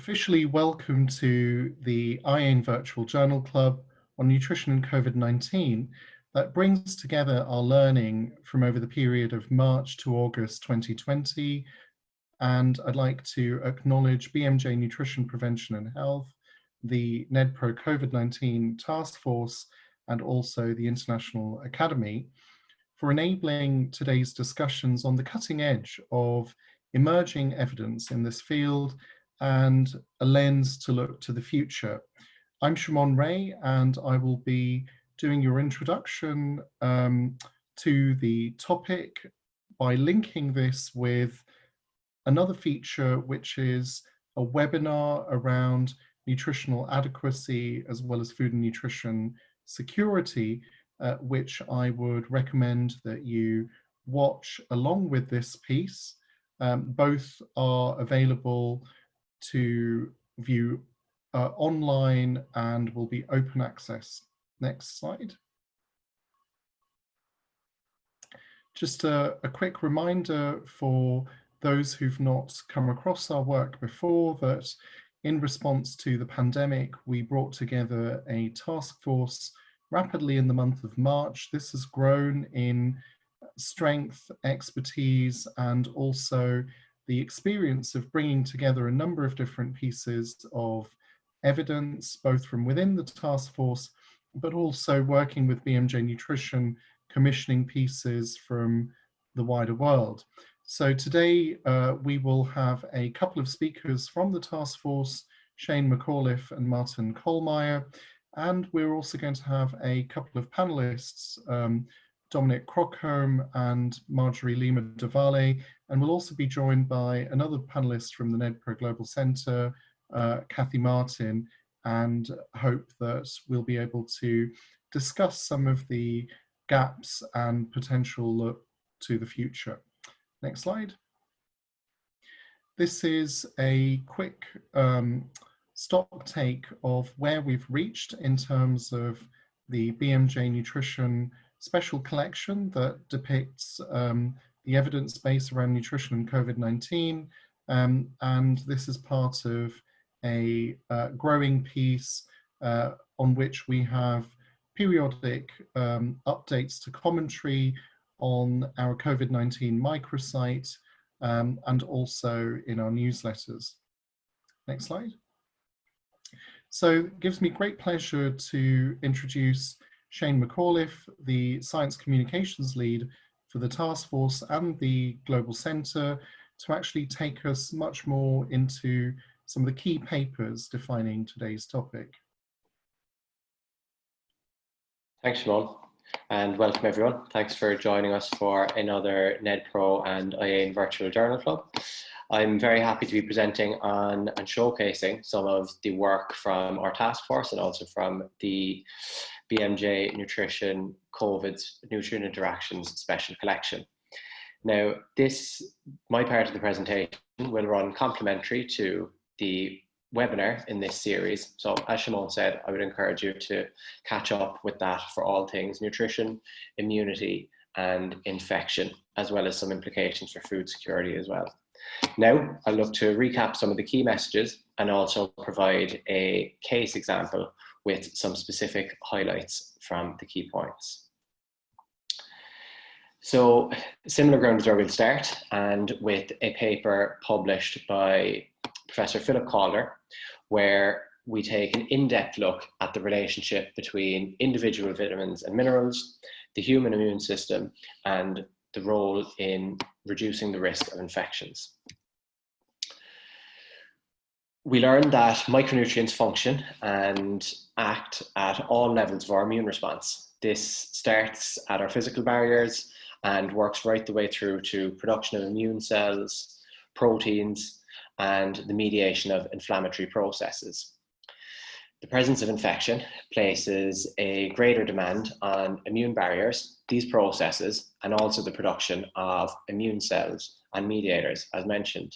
officially welcome to the IAN Virtual Journal Club on Nutrition and COVID-19 that brings together our learning from over the period of March to August 2020. And I'd like to acknowledge BMJ Nutrition Prevention and Health, the NEDPRO COVID-19 Task Force, and also the International Academy for enabling today's discussions on the cutting edge of emerging evidence in this field and a lens to look to the future. I'm Shimon Ray, and I will be doing your introduction to the topic by linking this with another feature, which is a webinar around nutritional adequacy as well as food and nutrition security, which I would recommend that you watch along with this piece. Both are available to view online and will be open access. Next slide. Just a quick reminder for those who've not come across our work before that in response to the pandemic, we brought together a task force rapidly in the month of March. This has grown in strength, expertise, and also the experience of bringing together a number of different pieces of evidence, both from within the task force, but also working with BMJ Nutrition, commissioning pieces from the wider world. So today we will have a couple of speakers from the task force, Shane McAuliffe and Martin Kohlmeier, and we're also going to have a couple of panelists, Dominic Crockholm and Marjorie Lima Davale, and we'll also be joined by another panelist from the NEDPRO Global Centre, Kathy Martin, and hope that we'll be able to discuss some of the gaps and potential look to the future. Next slide. This is a quick stock take of where we've reached in terms of the BMJ Nutrition special collection that depicts the evidence base around nutrition and COVID-19. And this is part of a growing piece on which we have periodic updates to commentary on our COVID-19 microsite and also in our newsletters. Next slide. So it gives me great pleasure to introduce Shane McAuliffe, the Science Communications Lead for the Task Force and the Global Centre, to actually take us much more into some of the key papers defining today's topic. Thanks, Shimon, and welcome everyone. Thanks for joining us for another NEDPRO and IAN Virtual Journal Club. I'm very happy to be presenting on and showcasing some of the work from our task force and also from the BMJ Nutrition COVID Nutrient Interactions Special Collection. Now, my part of the presentation will run complementary to the webinar in this series. So as Shimon said, I would encourage you to catch up with that for all things nutrition, immunity, and infection, as well as some implications for food security as well. Now, I'll look to recap some of the key messages and also provide a case example with some specific highlights from the key points. So, similar ground is where we'll start, and with a paper published by Professor Philip Calder, where we take an in-depth look at the relationship between individual vitamins and minerals, the human immune system, and the role in reducing the risk of infections. We learned that micronutrients function and act at all levels of our immune response. This starts at our physical barriers and works right the way through to production of immune cells, proteins, and the mediation of inflammatory processes. The presence of infection places a greater demand on immune barriers, these processes, and also the production of immune cells and mediators, as mentioned.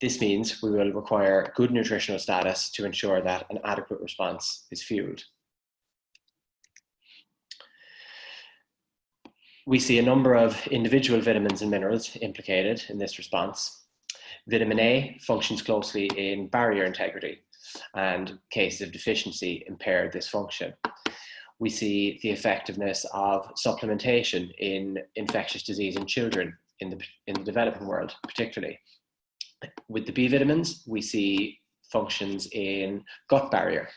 This means we will require good nutritional status to ensure that an adequate response is fueled. We see a number of individual vitamins and minerals implicated in this response. Vitamin A functions closely in barrier integrity, and cases of deficiency impair this function. We see the effectiveness of supplementation in infectious disease in children in the developing world, particularly. With the B vitamins, we see functions in gut barrier.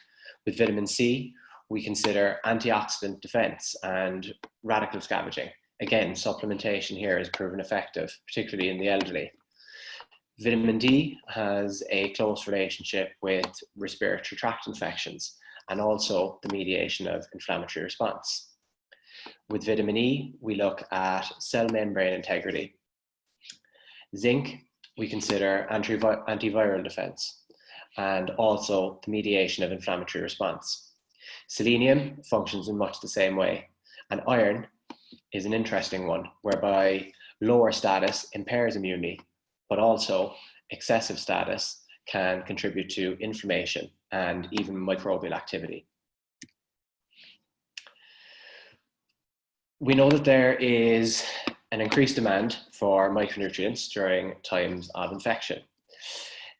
With vitamin C, we consider antioxidant defense and radical scavenging. Again, supplementation here has proven effective, particularly in the elderly. Vitamin D has a close relationship with respiratory tract infections and also the mediation of inflammatory response. With vitamin E, we look at cell membrane integrity. Zinc, we consider antiviral defense and also the mediation of inflammatory response. Selenium functions in much the same way, and iron is an interesting one, whereby lower status impairs immunity, but also excessive status can contribute to inflammation and even microbial activity. We know that there is an increased demand for micronutrients during times of infection.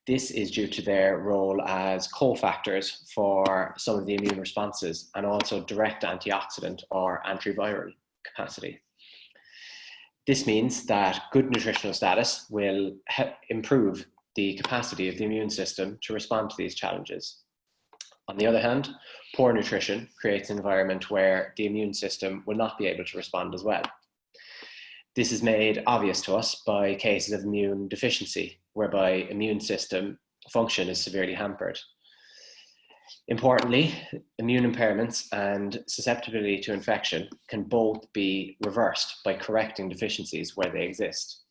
This is due to their role as cofactors for some of the immune responses and also direct antioxidant or antiviral capacity. This means that good nutritional status will improve the capacity of the immune system to respond to these challenges. On the other hand, poor nutrition creates an environment where the immune system will not be able to respond as well. This is made obvious to us by cases of immune deficiency, whereby immune system function is severely hampered. Importantly, immune impairments and susceptibility to infection can both be reversed by correcting deficiencies where they exist.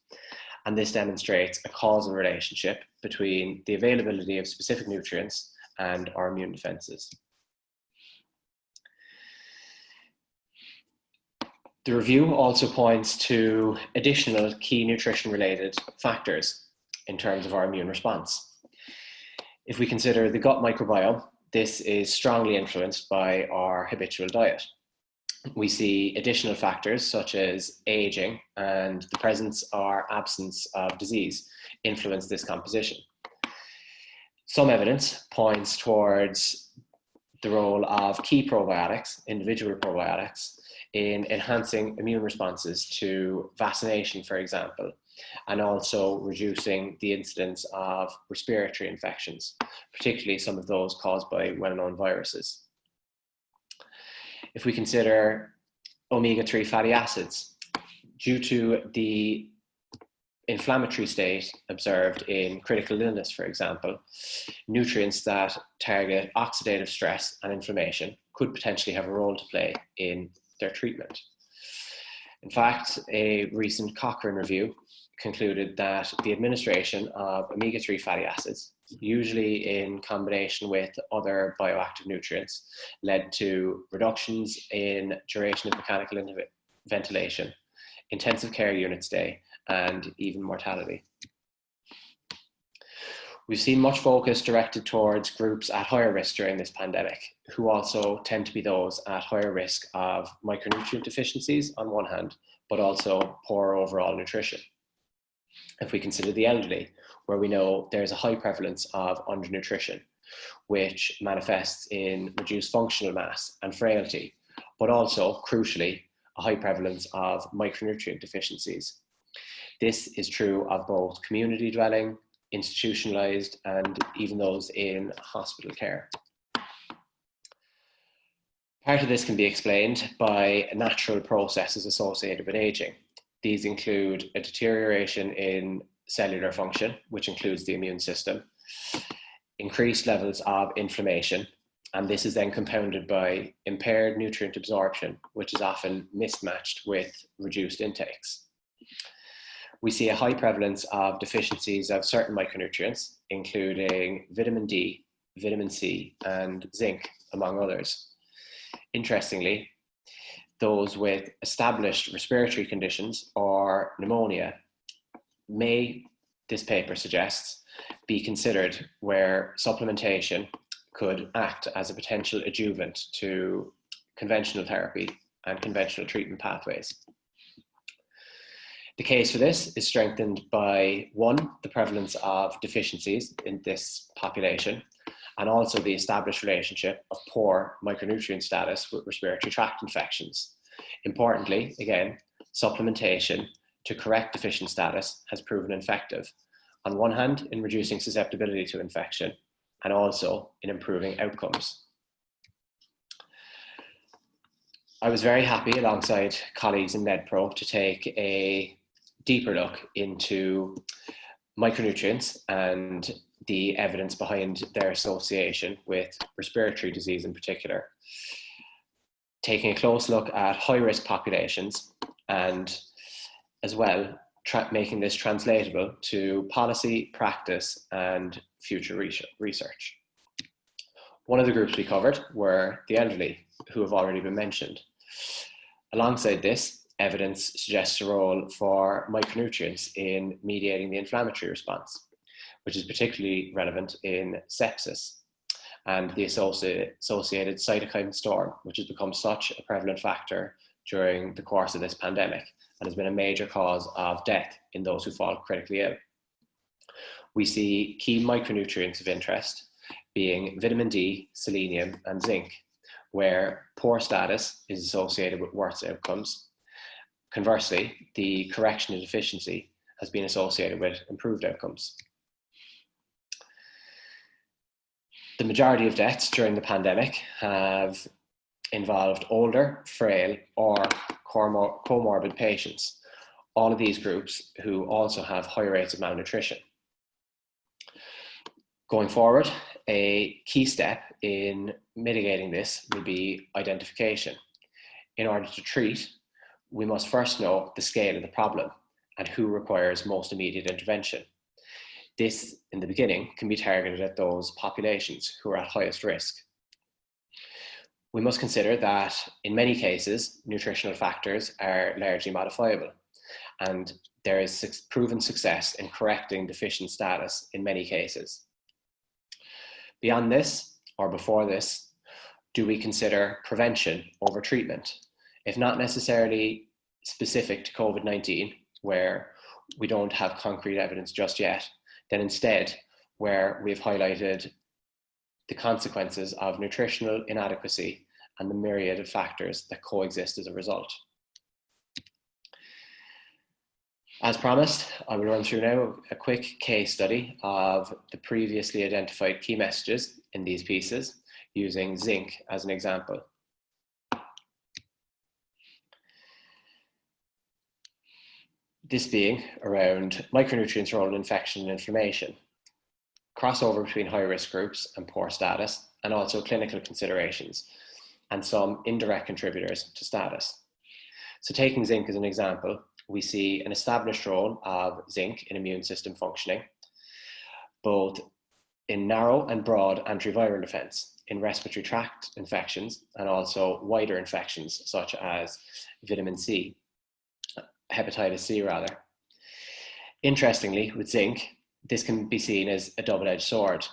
And this demonstrates a causal relationship between the availability of specific nutrients and our immune defenses. The review also points to additional key nutrition-related factors in terms of our immune response. If we consider the gut microbiome, this is strongly influenced by our habitual diet. We see additional factors such as aging and the presence or absence of disease influence this composition. Some evidence points towards the role of key probiotics, individual probiotics, in enhancing immune responses to vaccination, for example, and also reducing the incidence of respiratory infections, particularly some of those caused by well-known viruses. If we consider omega-3 fatty acids, due to the inflammatory state observed in critical illness, for example, nutrients that target oxidative stress and inflammation could potentially have a role to play in their treatment. In fact, a recent Cochrane review concluded that the administration of omega-3 fatty acids, usually in combination with other bioactive nutrients, led to reductions in duration of mechanical ventilation, intensive care unit stay, and even mortality. We've seen much focus directed towards groups at higher risk during this pandemic, who also tend to be those at higher risk of micronutrient deficiencies on one hand, but also poor overall nutrition. If we consider the elderly, where we know there's a high prevalence of undernutrition, which manifests in reduced functional mass and frailty, but also, crucially, a high prevalence of micronutrient deficiencies. This is true of both community dwelling, institutionalized, and even those in hospital care. Part of this can be explained by natural processes associated with aging. These include a deterioration in cellular function, which includes the immune system, increased levels of inflammation, and this is then compounded by impaired nutrient absorption, which is often mismatched with reduced intakes. We see a high prevalence of deficiencies of certain micronutrients, including vitamin D, vitamin C, and zinc, among others. Interestingly, those with established respiratory conditions or pneumonia may, this paper suggests, be considered where supplementation could act as a potential adjuvant to conventional therapy and conventional treatment pathways. The case for this is strengthened by, one, the prevalence of deficiencies in this population, and also the established relationship of poor micronutrient status with respiratory tract infections. Importantly, again, supplementation to correct deficient status has proven effective, on one hand, in reducing susceptibility to infection, and also in improving outcomes. I was very happy, alongside colleagues in NEDPRO, to take a deeper look into micronutrients and the evidence behind their association with respiratory disease in particular. Taking a close look at high-risk populations and as well making this translatable to policy, practice and future research. One of the groups we covered were the elderly, who have already been mentioned. Alongside this, evidence suggests a role for micronutrients in mediating the inflammatory response, which is particularly relevant in sepsis and the associated cytokine storm, which has become such a prevalent factor during the course of this pandemic and has been a major cause of death in those who fall critically ill. We see key micronutrients of interest being vitamin D, selenium, and zinc, where poor status is associated with worse outcomes. Conversely, the correction of deficiency has been associated with improved outcomes. The majority of deaths during the pandemic have involved older, frail, or comorbid patients, all of these groups who also have high rates of malnutrition. Going forward, a key step in mitigating this will be identification. In order to treat, we must first know the scale of the problem and who requires most immediate intervention. This, in the beginning, can be targeted at those populations who are at highest risk. We must consider that in many cases, nutritional factors are largely modifiable, and there is proven success in correcting deficient status in many cases. Beyond this, or before this, do we consider prevention over treatment? If not necessarily specific to COVID-19, where we don't have concrete evidence just yet, then instead, where we've highlighted the consequences of nutritional inadequacy and the myriad of factors that coexist as a result. As promised, I will run through now a quick case study of the previously identified key messages in these pieces, using zinc as an example. This being around micronutrients' role in infection and inflammation, crossover between high-risk groups and poor status, and also clinical considerations, and some indirect contributors to status. So taking zinc as an example, we see an established role of zinc in immune system functioning, both in narrow and broad antiviral defense, in respiratory tract infections, and also wider infections such as vitamin C, hepatitis C rather. Interestingly, with zinc, this can be seen as a double-edged sword,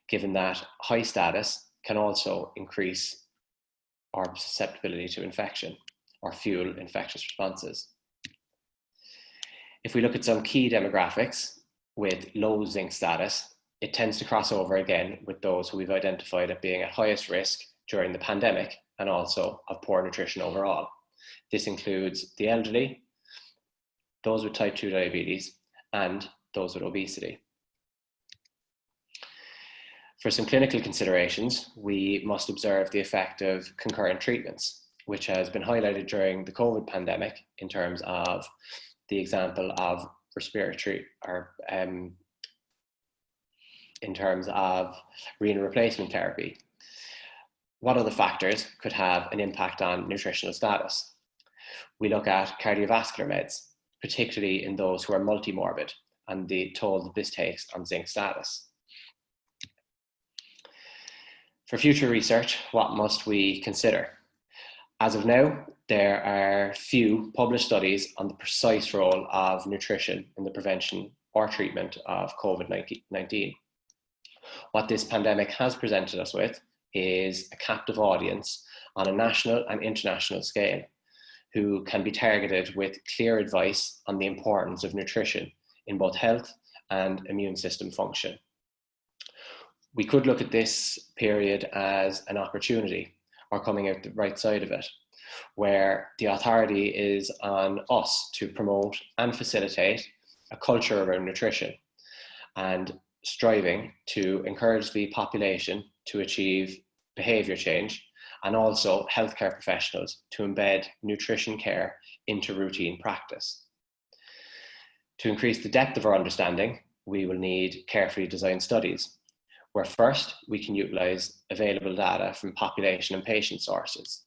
given that high status can also increase our susceptibility to infection or fuel infectious responses. If we look at some key demographics with low zinc status, it tends to cross over again with those who we've identified as being at highest risk during the pandemic and also of poor nutrition overall. This includes the elderly, those with type 2 diabetes, and those with obesity. For some clinical considerations, we must observe the effect of concurrent treatments, which has been highlighted during the COVID pandemic in terms of the example of respiratory, or in terms of renal replacement therapy. What other factors could have an impact on nutritional status? We look at cardiovascular meds, particularly in those who are multimorbid, and the toll that this takes on zinc status. For future research, what must we consider? As of now, there are few published studies on the precise role of nutrition in the prevention or treatment of COVID-19. What this pandemic has presented us with is a captive audience on a national and international scale, who can be targeted with clear advice on the importance of nutrition in both health and immune system function. We could look at this period as an opportunity, or coming out the right side of it, where the authority is on us to promote and facilitate a culture around nutrition and striving to encourage the population to achieve behaviour change, and also healthcare professionals to embed nutrition care into routine practice. To increase the depth of our understanding, we will need carefully designed studies, where first we can utilise available data from population and patient sources.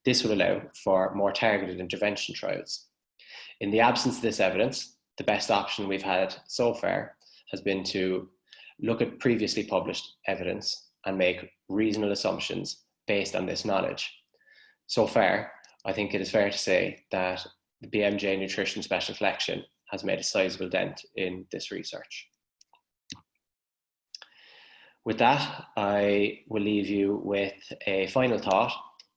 This will allow for more targeted intervention trials. In the absence of this evidence, the best option we've had so far has been to look at previously published evidence and make reasonable assumptions based on this knowledge. So far, I think it is fair to say that the BMJ Nutrition Special Collection has made a sizable dent in this research. With that, I will leave you with a final thought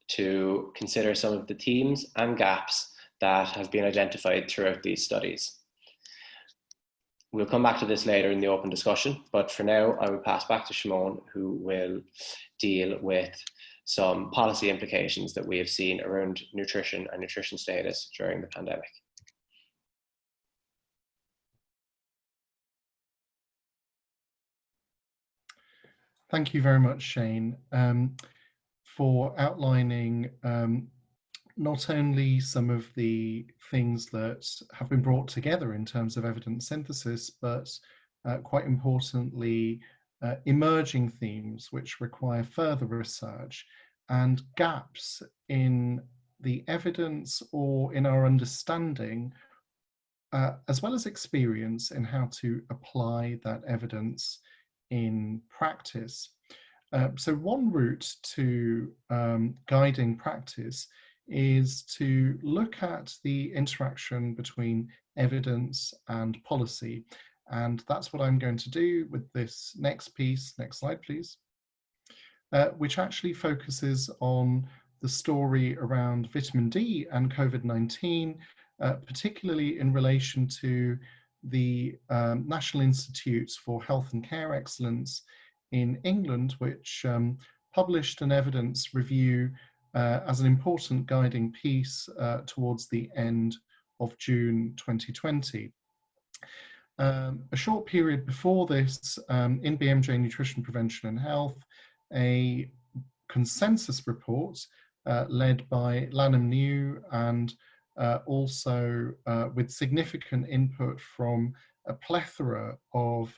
to consider some of the themes and gaps that have been identified throughout these studies. We'll come back to this later in the open discussion, but for now, I will pass back to Shimon, who will deal with some policy implications that we have seen around nutrition and nutrition status during the pandemic. Thank you very much, Shane, for outlining not only some of the things that have been brought together in terms of evidence synthesis, but quite importantly, emerging themes which require further research and gaps in the evidence or in our understanding, as well as experience in how to apply that evidence in practice. So one route to guiding practice is to look at the interaction between evidence and policy. And that's what I'm going to do with this next piece. Next slide, please. Which actually focuses on the story around vitamin D and COVID-19, particularly in relation to the National Institutes for Health and Care Excellence in England, which published an evidence review as an important guiding piece towards the end of June 2020. A short period before this, in BMJ Nutrition Prevention and Health, a consensus report led by Lanham New and also with significant input from a plethora of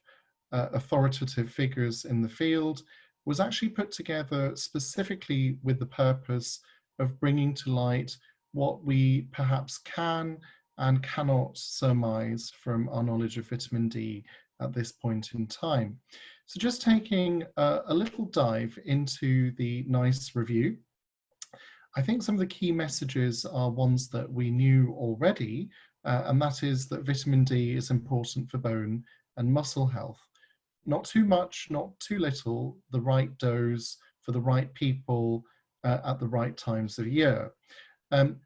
authoritative figures in the field, was actually put together specifically with the purpose of bringing to light what we perhaps can and cannot surmise from our knowledge of vitamin D at this point in time. So just taking a little dive into the NICE review, I think some of the key messages are ones that we knew already, and that is that vitamin D is important for bone and muscle health. Not too much, not too little, the right dose for the right people at the right times of year.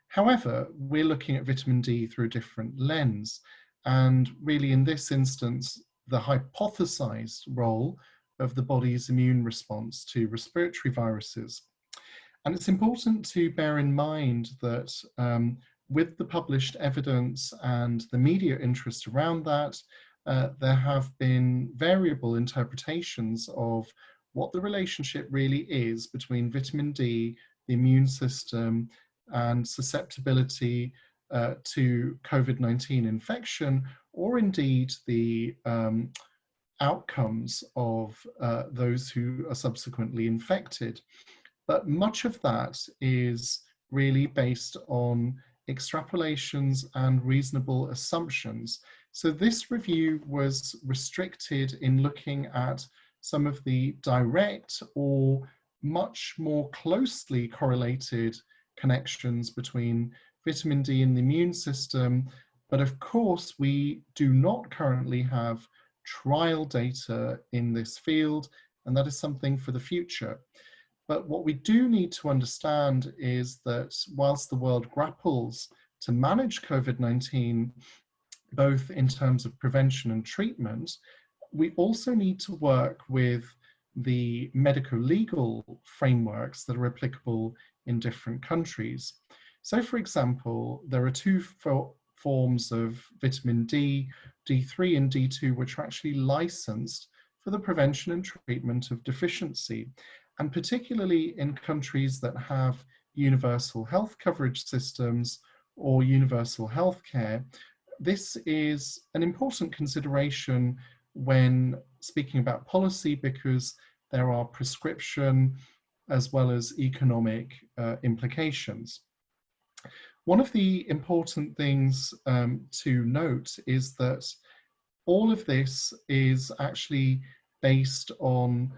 However, we're looking at vitamin D through a different lens. And really in this instance, the hypothesized role of the body's immune response to respiratory viruses. And it's important to bear in mind that with the published evidence and the media interest around that, there have been variable interpretations of what the relationship really is between vitamin D, the immune system, and susceptibility to COVID-19 infection, or indeed the outcomes of those who are subsequently infected. But much of that is really based on extrapolations and reasonable assumptions. So this review was restricted in looking at some of the direct or much more closely correlated connections between vitamin D and the immune system. But of course, we do not currently have trial data in this field, and that is something for the future. But what we do need to understand is that whilst the world grapples to manage COVID-19, both in terms of prevention and treatment, we also need to work with the medico-legal frameworks that are applicable in different countries. So for example, there are two forms of vitamin D, D3 and D2, which are actually licensed for the prevention and treatment of deficiency. And particularly in countries that have universal health coverage systems or universal health care, this is an important consideration when speaking about policy, because there are prescription as well as economic implications. One of the important things to note is that all of this is actually based on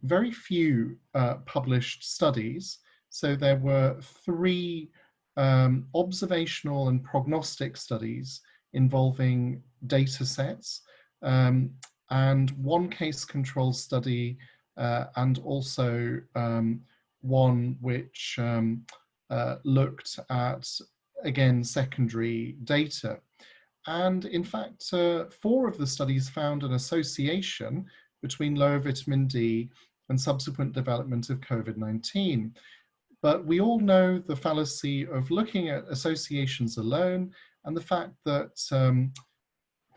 very few published studies. So there were 3 observational and prognostic studies involving data sets, and 1 case control study, and also one which looked at, again, secondary data. And in fact, 4 of the studies found an association between lower vitamin D and subsequent development of COVID-19. But we all know the fallacy of looking at associations alone, and the fact that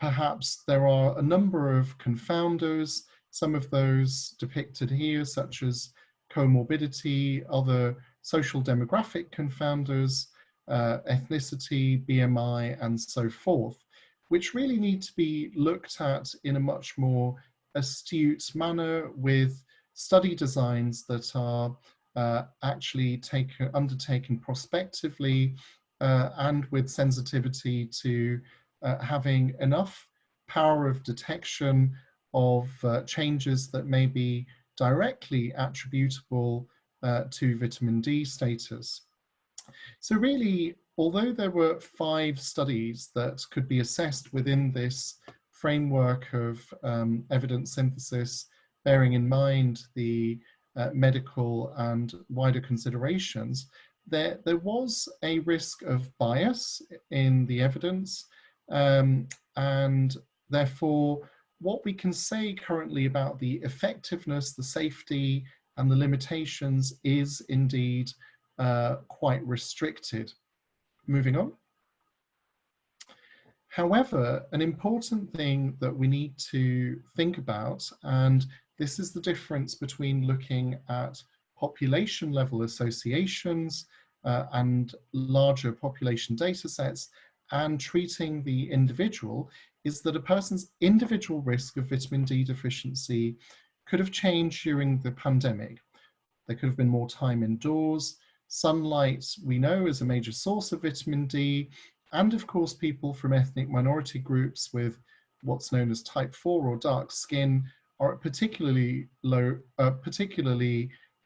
perhaps there are a number of confounders, some of those depicted here, such as comorbidity, other social demographic confounders, ethnicity, BMI, and so forth, which really need to be looked at in a much more astute manner with study designs that are actually undertaken prospectively and with sensitivity to having enough power of detection of changes that may be directly attributable to vitamin D status. So really, although there were 5 studies that could be assessed within this framework of evidence synthesis, bearing in mind the medical and wider considerations, there was a risk of bias in the evidence, and therefore what we can say currently about the effectiveness, the safety, and the limitations is indeed quite restricted. Moving on. However, an important thing that we need to think about, and this is the difference between looking at population level associations and larger population data sets and treating the individual, is that a person's individual risk of vitamin D deficiency could have changed during the pandemic. There could have been more time indoors. Sunlight, we know, is a major source of vitamin D. And of course, people from ethnic minority groups with what's known as type 4 or dark skin are at particularly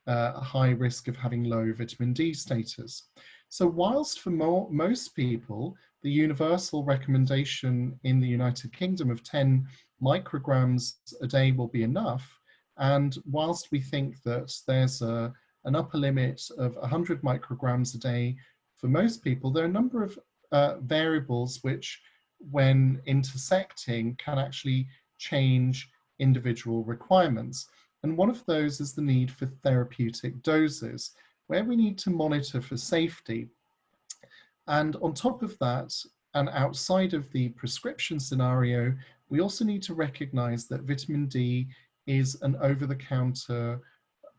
high risk of having low vitamin D status. So whilst for most people, the universal recommendation in the United Kingdom of 10 micrograms a day will be enough, and whilst we think that there's an upper limit of 100 micrograms a day for most people, there are a number of variables which, when intersecting, can actually change individual requirements. And one of those is the need for therapeutic doses, where we need to monitor for safety. And on top of that, and outside of the prescription scenario, we also need to recognize that vitamin D is an over-the-counter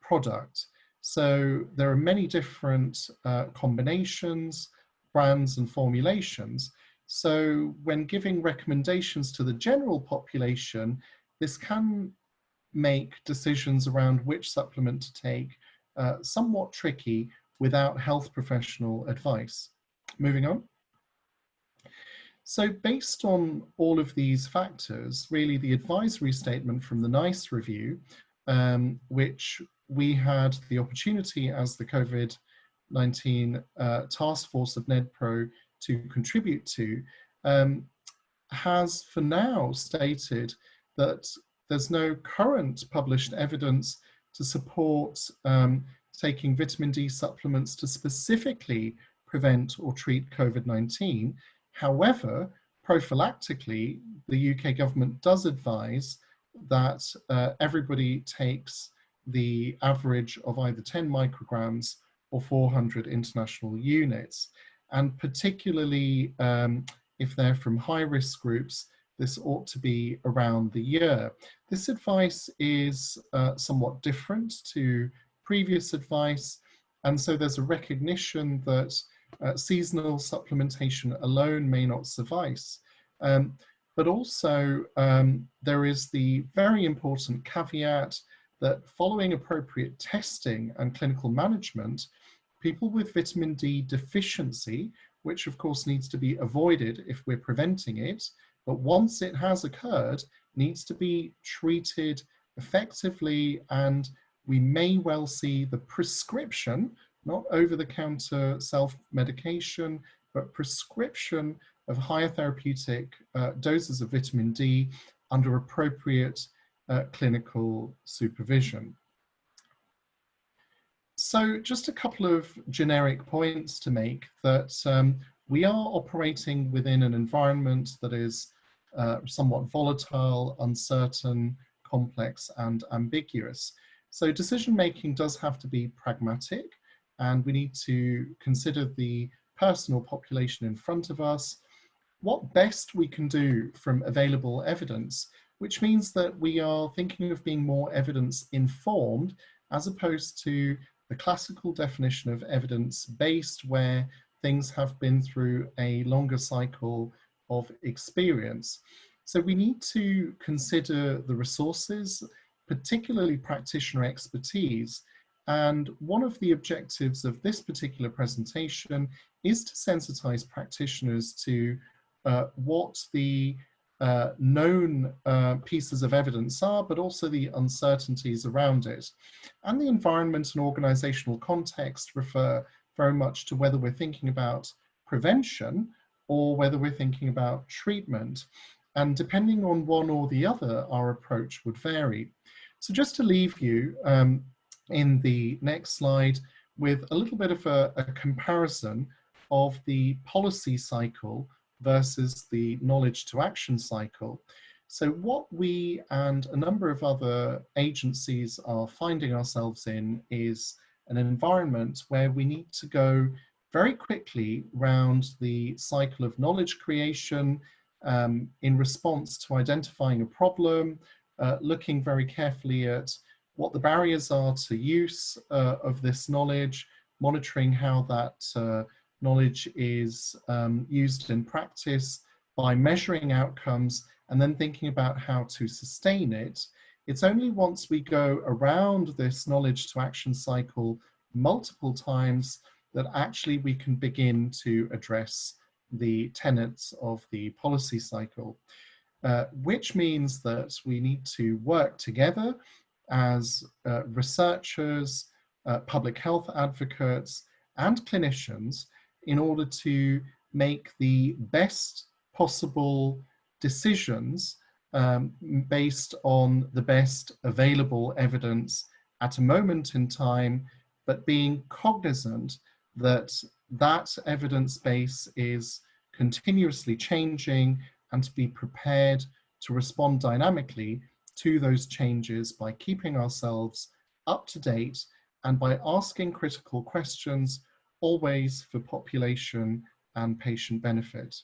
product. So there are many different combinations, brands, and formulations. So when giving recommendations to the general population, this can make decisions around which supplement to take somewhat tricky without health professional advice. Moving on. So based on all of these factors, really the advisory statement from the NICE review, which we had the opportunity as the COVID-19 task force of NEDPRO to contribute to, has for now stated that there's no current published evidence to support taking vitamin D supplements to specifically prevent or treat COVID-19. However, prophylactically, the UK government does advise that everybody takes the average of either 10 micrograms or 400 international units. And particularly if they're from high-risk groups, this ought to be around the year. This advice is somewhat different to previous advice, and so there's a recognition that seasonal supplementation alone may not suffice. But also there is the very important caveat that following appropriate testing and clinical management, people with vitamin D deficiency, which of course needs to be avoided if we're preventing it, but once it has occurred, needs to be treated effectively, and we may well see the prescription, not over-the-counter self-medication, but prescription of higher therapeutic doses of vitamin D under appropriate clinical supervision. So just a couple of generic points to make, that we are operating within an environment that is somewhat volatile, uncertain, complex, and ambiguous. So decision-making does have to be pragmatic, and we need to consider the personal population in front of us, what best we can do from available evidence, which means that we are thinking of being more evidence-informed as opposed to the classical definition of evidence-based, where things have been through a longer cycle of experience. So we need to consider the resources, particularly practitioner expertise. And one of the objectives of this particular presentation is to sensitize practitioners to what the known pieces of evidence are, but also the uncertainties around it. And the environment and organizational context refer very much to whether we're thinking about prevention or whether we're thinking about treatment. And depending on one or the other, our approach would vary. So just to leave you in the next slide with a little bit of a comparison of the policy cycle versus the knowledge to action cycle. So what we and a number of other agencies are finding ourselves in is an environment where we need to go very quickly round the cycle of knowledge creation in response to identifying a problem, looking very carefully at what the barriers are to use of this knowledge, monitoring how that knowledge is used in practice by measuring outcomes, and then thinking about how to sustain it. It's only once we go around this knowledge to action cycle multiple times that actually we can begin to address the tenets of the policy cycle, which means that we need to work together as researchers, public health advocates, and clinicians in order to make the best possible decisions based on the best available evidence at a moment in time, but being cognizant that that evidence base is continuously changing, and to be prepared to respond dynamically to those changes by keeping ourselves up to date and by asking critical questions, always for population and patient benefit.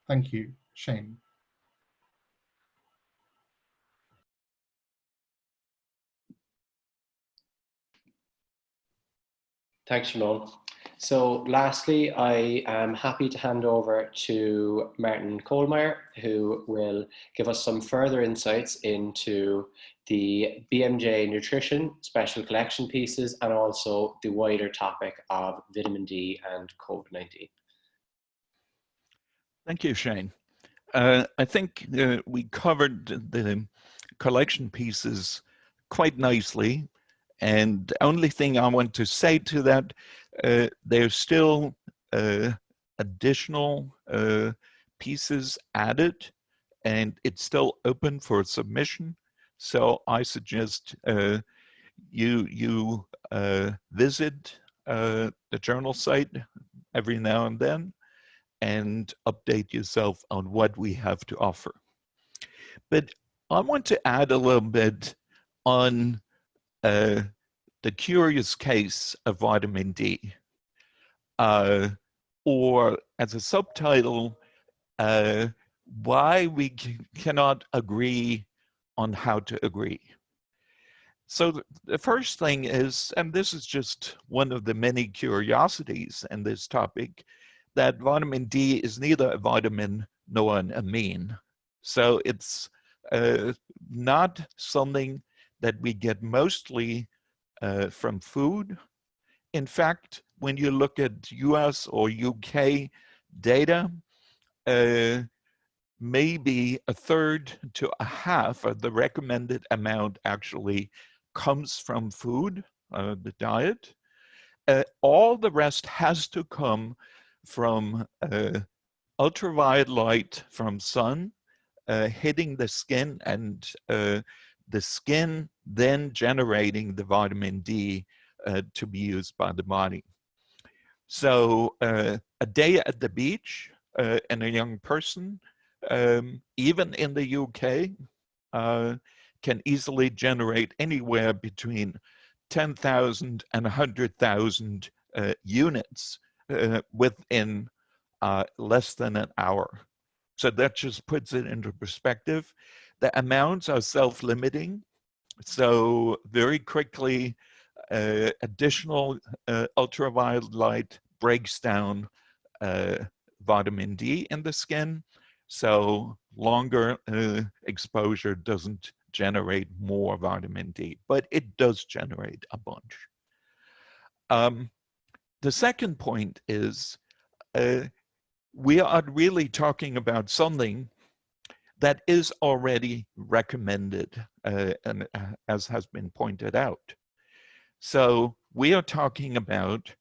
Thank you. Shane. Thanks, Siobhan. So lastly, I am happy to hand over to Martin Kohlmeier, who will give us some further insights into the BMJ nutrition special collection pieces and also the wider topic of vitamin D and COVID-19. Thank you, Shane. I think we covered the collection pieces quite nicely. And the only thing I want to say to that, there's still additional pieces added, and it's still open for submission. So I suggest you visit the journal site every now and then and update yourself on what we have to offer. But I want to add a little bit on the curious case of vitamin D, or as a subtitle, why we cannot agree on how to agree. So the first thing is, and this is just one of the many curiosities in this topic, that vitamin D is neither a vitamin nor an amine. So it's not something that we get mostly from food. In fact, when you look at US or UK data, maybe a third to a half of the recommended amount actually comes from food, the diet. All the rest has to come from ultraviolet light from sun hitting the skin, and the skin then generating the vitamin D to be used by the body. So a day at the beach in a young person, even in the UK, can easily generate anywhere between 10,000 and 100,000 units within less than an hour. So that just puts it into perspective. The amounts are self-limiting. So very quickly, additional ultraviolet light breaks down vitamin D in the skin. So longer exposure doesn't generate more vitamin D, but it does generate a bunch. The second point is we are really talking about something that is already recommended, and as has been pointed out. So we are talking about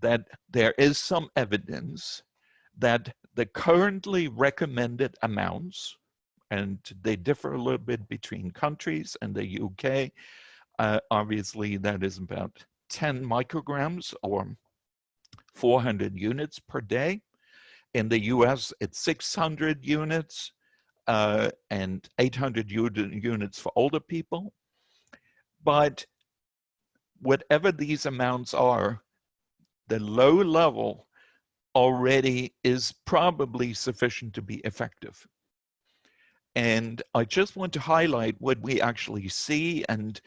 that there is some evidence that the currently recommended amounts, and they differ a little bit between countries, and the UK, obviously that is about 10 micrograms or 400 units per day. In the US, it's 600 units and 800 units for older people. But whatever these amounts are, the low level already is probably sufficient to be effective. And I just want to highlight what we actually see, and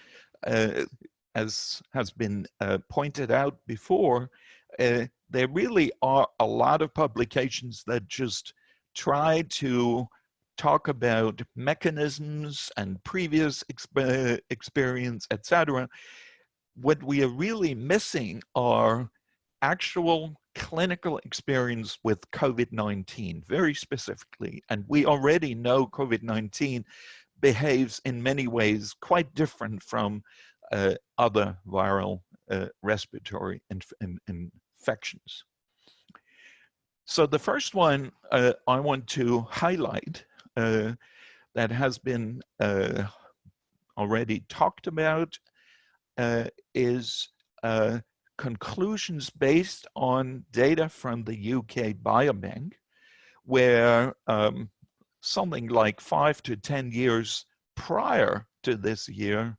as has been pointed out before, there really are a lot of publications that just try to talk about mechanisms and previous experience, etc. What we are really missing are actual clinical experience with COVID-19, very specifically. And we already know COVID-19 behaves in many ways quite different from other viral respiratory infections. So the first one I want to highlight that has been already talked about is conclusions based on data from the UK Biobank, where something like 5 to 10 years prior to this year,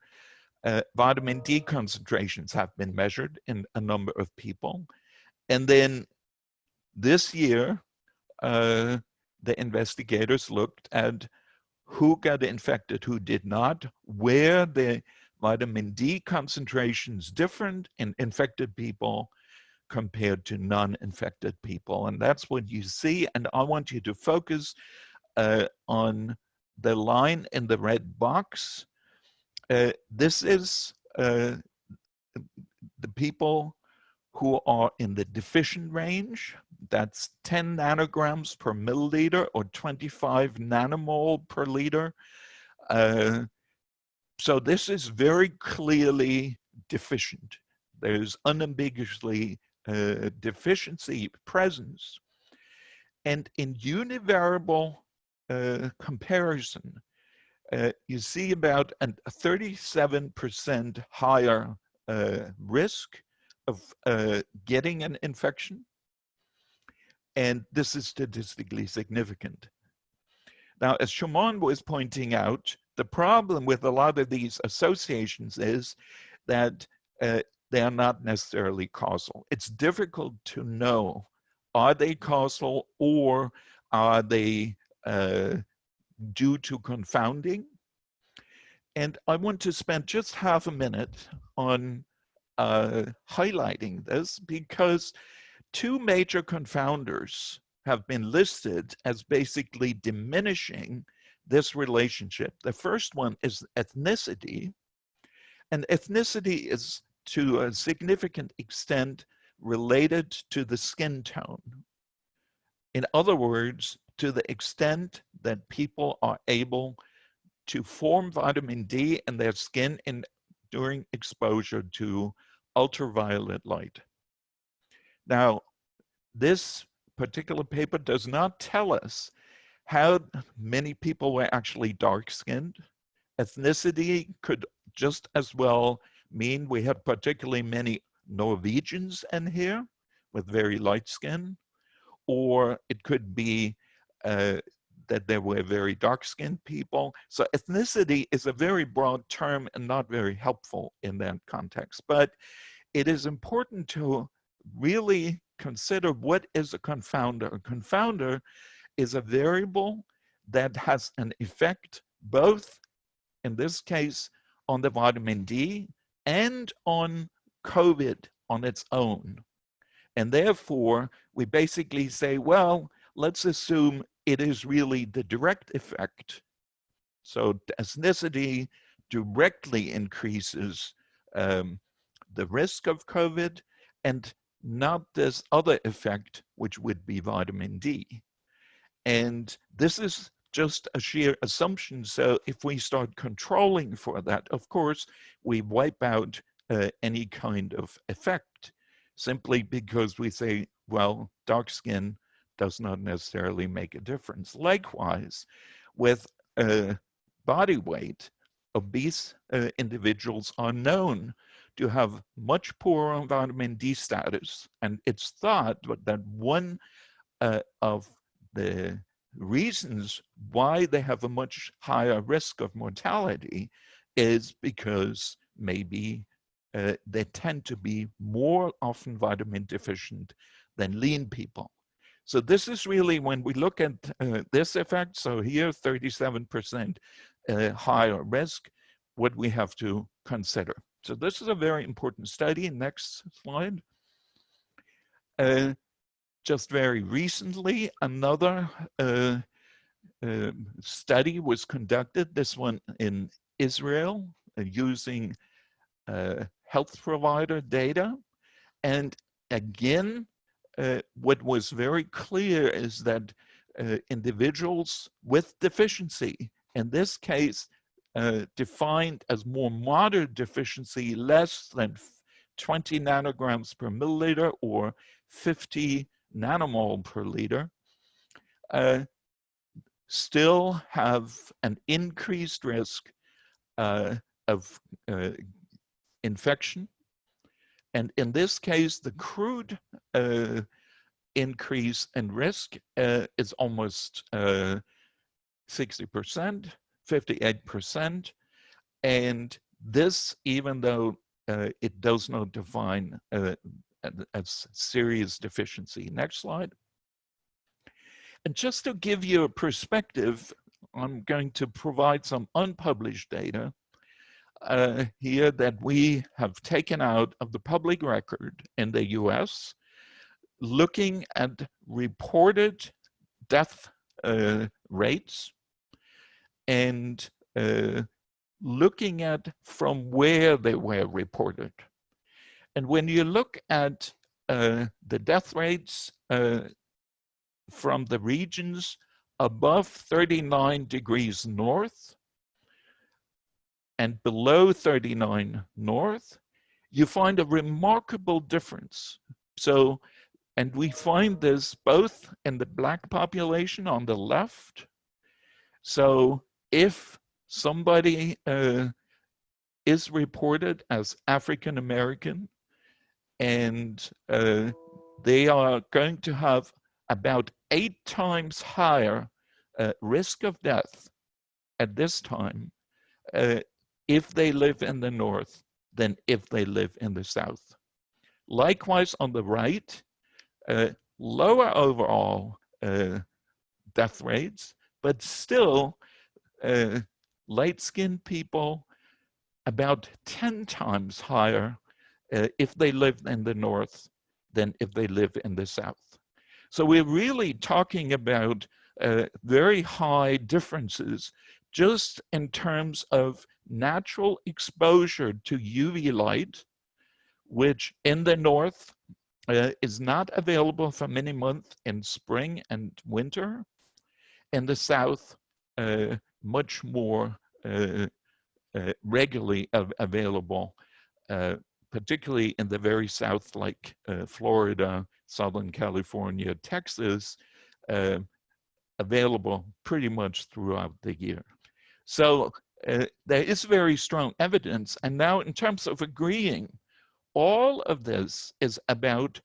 vitamin D concentrations have been measured in a number of people. And then this year, the investigators looked at who got infected, who did not, where the vitamin D concentrations different in infected people compared to non-infected people. And that's what you see. And I want you to focus on the line in the red box. This is the people who are in the deficient range. That's 10 nanograms per milliliter or 25 nanomole per liter. So this is very clearly deficient. There's unambiguously deficiency presence. And in univariable comparison, you see about a 37% higher risk of getting an infection. And this is statistically significant. Now, as Shimon was pointing out, the problem with a lot of these associations is that they are not necessarily causal. It's difficult to know, are they causal or are they due to confounding? And I want to spend just half a minute on highlighting this, because two major confounders have been listed as basically diminishing this relationship. The first one is ethnicity, and ethnicity is to a significant extent related to the skin tone. In other words, to the extent that people are able to form vitamin D in their skin during exposure to ultraviolet light. Now, this particular paper does not tell us how many people were actually dark-skinned. Ethnicity could just as well mean we had particularly many Norwegians in here with very light skin, or it could be that there were very dark-skinned people. So ethnicity is a very broad term and not very helpful in that context. But it is important to really consider what is a confounder. A confounder is a variable that has an effect both, in this case, on the vitamin D and on COVID on its own. And therefore, we basically say, well, let's assume it is really the direct effect. So ethnicity directly increases the risk of COVID, and not this other effect, which would be vitamin D. And this is just a sheer assumption. So if we start controlling for that, of course, we wipe out any kind of effect, simply because we say, well, dark skin does not necessarily make a difference. Likewise, with body weight, obese individuals are known to have much poorer vitamin D status. And it's thought that one of the reasons why they have a much higher risk of mortality is because maybe they tend to be more often vitamin deficient than lean people. So this is really, when we look at this effect, so here 37% higher risk, what we have to consider. So this is a very important study. Next slide. Just very recently, another study was conducted, this one in Israel, using health provider data. And again, what was very clear is that individuals with deficiency, in this case, defined as more moderate deficiency, less than 20 nanograms per milliliter or 50 nanomole per liter, still have an increased risk of infection. And in this case, the crude increase in risk is almost 60%, 58%. And this, even though it does not define as serious deficiency. Next slide. And just to give you a perspective, I'm going to provide some unpublished data here that we have taken out of the public record in the US, looking at reported death rates and looking at from where they were reported. And when you look at the death rates from the regions above 39 degrees north and below 39 north, you find a remarkable difference. So, and we find this both in the Black population on the left. So if somebody is reported as African American, and they are going to have about 8 times higher risk of death at this time if they live in the North than if they live in the South. Likewise, on the right, lower overall death rates, but still light-skinned people about 10 times higher if they live in the North than if they live in the South. So we're really talking about very high differences just in terms of natural exposure to UV light, which in the North is not available for many months in spring and winter. In the South, much more regularly available, particularly in the very South, like Florida, Southern California, Texas, available pretty much throughout the year. So there is very strong evidence. And now in terms of agreeing, all of this is about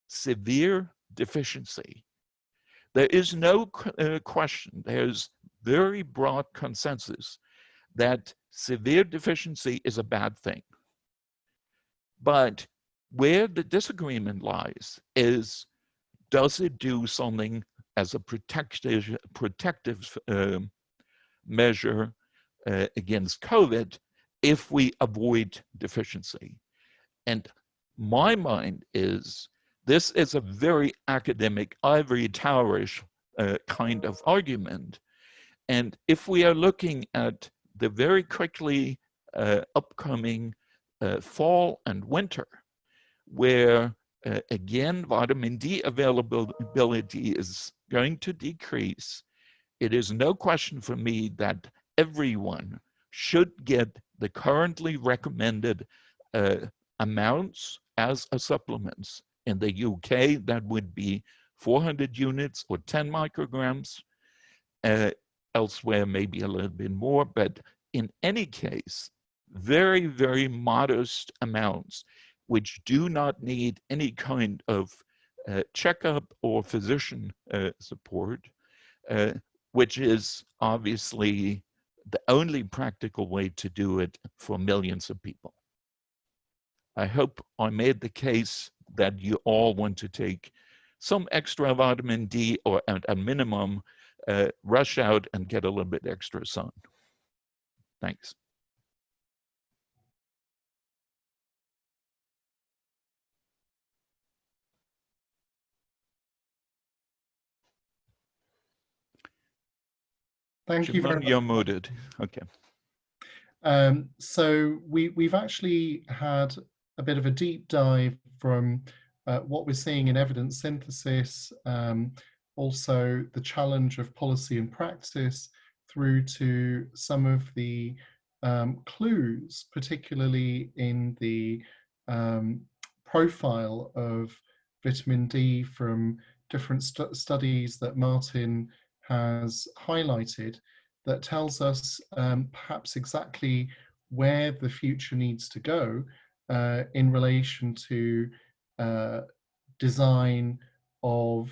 severe deficiency. There is no question, there's very broad consensus that severe deficiency is a bad thing. But where the disagreement lies is, does it do something as a protective measure against COVID if we avoid deficiency? And my mind is, this is a very academic, ivory towerish kind of argument. And if we are looking at the very quickly upcoming fall and winter, where again, vitamin D availability is going to decrease, it is no question for me that everyone should get the currently recommended amounts as a supplements. In the UK, that would be 400 units or 10 micrograms. Elsewhere, maybe a little bit more, but in any case, very, very modest amounts, which do not need any kind of checkup or physician support, which is obviously the only practical way to do it for millions of people. I hope I made the case that you all want to take some extra vitamin D, or at a minimum, rush out and get a little bit extra sun. Thanks. Thank you very Shimon, much. you're muted. Okay. So we've actually had a bit of a deep dive from what we're seeing in evidence synthesis, also the challenge of policy and practice, through to some of the clues, particularly in the profile of vitamin D from different studies that Martin has highlighted, that tells us perhaps exactly where the future needs to go in relation to design of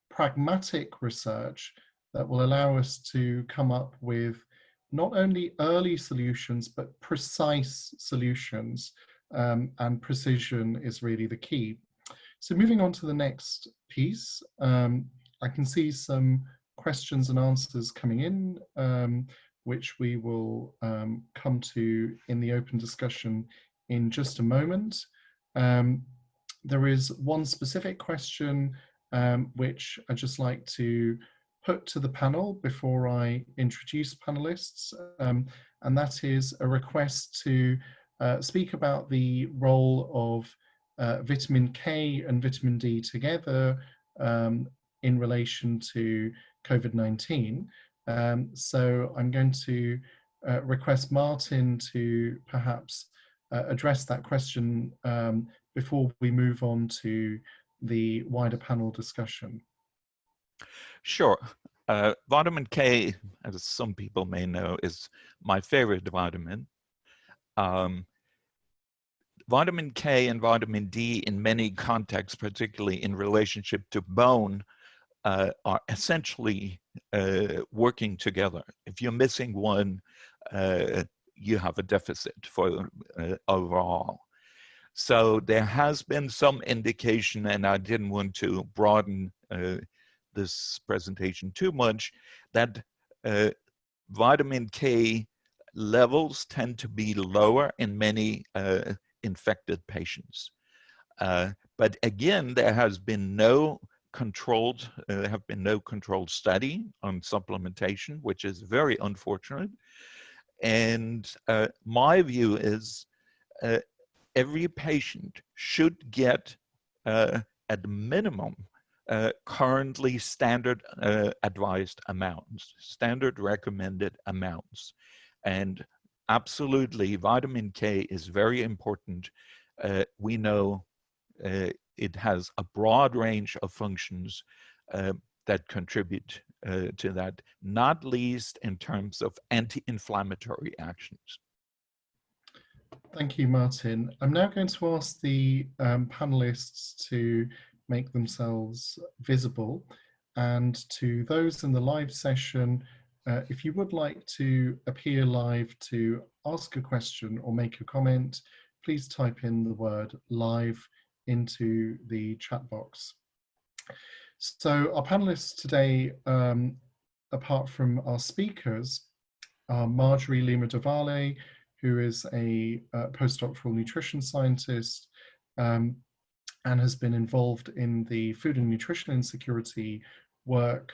pragmatic research that will allow us to come up with not only early solutions, but precise solutions, and precision is really the key. So moving on to the next piece, I can see some questions and answers coming in, which we will come to in the open discussion in just a moment. There is one specific question which I'd just like to put to the panel before I introduce panelists, and that is a request to speak about the role of vitamin K and vitamin D together in relation to COVID-19. So I'm going to request Martin to perhaps address that question before we move on to the wider panel discussion. Sure. Vitamin K, as some people may know, is my favorite vitamin. Vitamin K and vitamin D in many contexts, particularly in relationship to bone, are essentially working together. If you're missing one, you have a deficit for overall. So there has been some indication, and I didn't want to broaden this presentation too much, that vitamin K levels tend to be lower in many infected patients. But again, there has been no controlled study on supplementation, which is very unfortunate. And my view is every patient should get at minimum currently standard advised amounts, standard recommended amounts. And absolutely, vitamin K is very important. We know it has a broad range of functions that contribute to that, not least in terms of anti-inflammatory actions. Thank you, Martin. I'm now going to ask the panelists to make themselves visible, and to those in the live session, if you would like to appear live to ask a question or make a comment, please type in the word live into the chat box. So our panelists today, apart from our speakers, are Marjorie Lima Davale, who is a postdoctoral nutrition scientist and has been involved in the food and nutrition insecurity work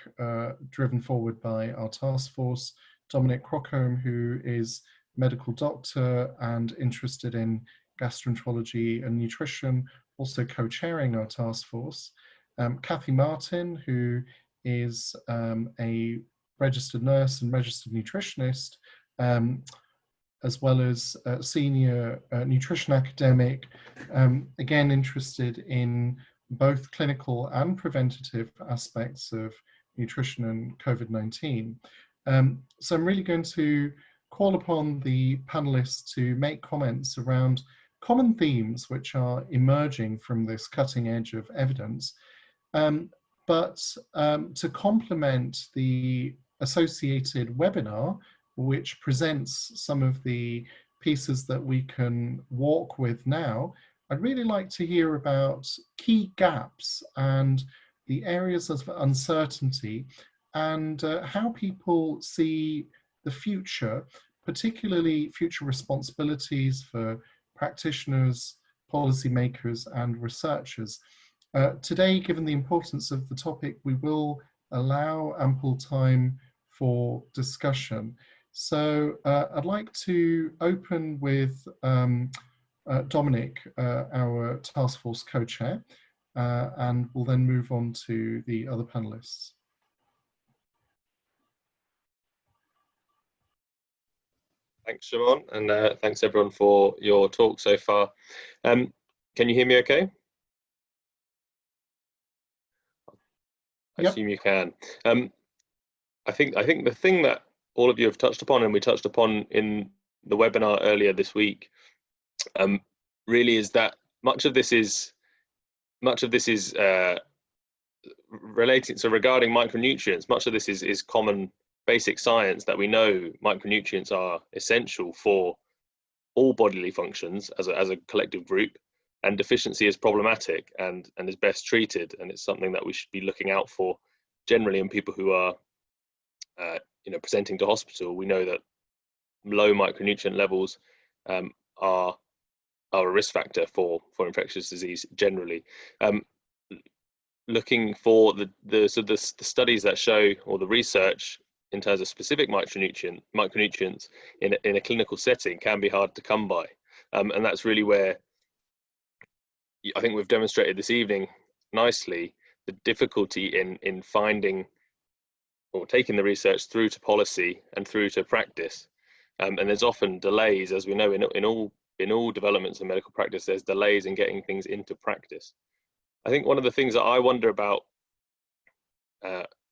driven forward by our task force. Dominic Crocombe, who is medical doctor and interested in gastroenterology and nutrition, also co-chairing our task force. Kathy Martin, who is a registered nurse and registered nutritionist, as well as a senior nutrition academic, again interested in both clinical and preventative aspects of nutrition and COVID-19. So I'm really going to call upon the panelists to make comments around common themes which are emerging from this cutting edge of evidence, but to complement the associated webinar, which presents some of the pieces that we can walk with now, I'd really like to hear about key gaps and the areas of uncertainty, and how people see the future, particularly future responsibilities for practitioners, policymakers, and researchers. Today, given the importance of the topic, we will allow ample time for discussion. So I'd like to open with Dominic, our task force co-chair, and we'll then move on to the other panelists. Thanks, Shimon, and thanks everyone for your talk so far. Can you hear me okay? I assume you can. I think the thing that all of you have touched upon, and we touched upon in the webinar earlier this week, really is that much of this is relating. So regarding micronutrients, much of this is common basic science, that we know micronutrients are essential for all bodily functions as a collective group, and deficiency is problematic and is best treated, and it's something that we should be looking out for generally in people who are presenting to hospital. We know that low micronutrient levels are a risk factor for infectious disease generally. Looking for the studies that show, or the research in terms of specific micronutrients in a clinical setting can be hard to come by, and that's really where I think we've demonstrated this evening nicely the difficulty in finding or taking the research through to policy and through to practice, and there's often delays, as we know in all developments in medical practice. There's delays in getting things into practice. I think one of the things that I wonder about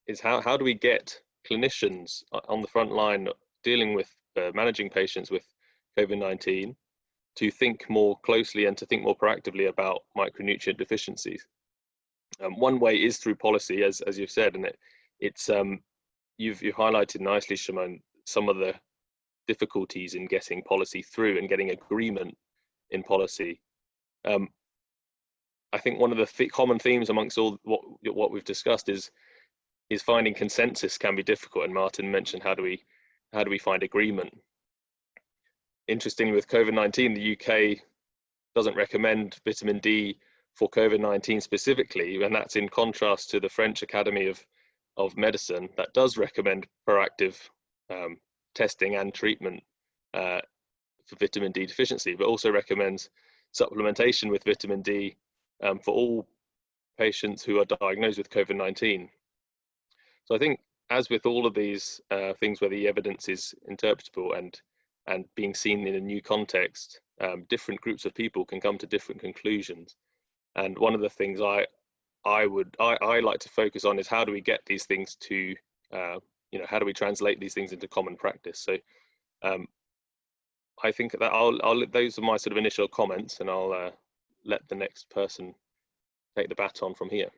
is how do we get clinicians on the front line dealing with managing patients with COVID-19 to think more closely and to think more proactively about micronutrient deficiencies. One way is through policy, as you've said, and it's you've highlighted nicely, Shimon, some of the difficulties in getting policy through and getting agreement in policy. I think one of the common themes amongst all what we've discussed is finding consensus can be difficult. And Martin mentioned how do we find agreement. Interestingly, with COVID-19, the UK doesn't recommend vitamin D for COVID-19 specifically, and that's in contrast to the French Academy of Medicine that does recommend proactive testing and treatment for vitamin D deficiency, but also recommends supplementation with vitamin D for all patients who are diagnosed with COVID-19. So I think, as with all of these things where the evidence is interpretable and being seen in a new context, different groups of people can come to different conclusions. And one of the things I like to focus on is how do we get these things to, how do we translate these things into common practice? So I think that those are my sort of initial comments, and I'll let the next person take the baton from here.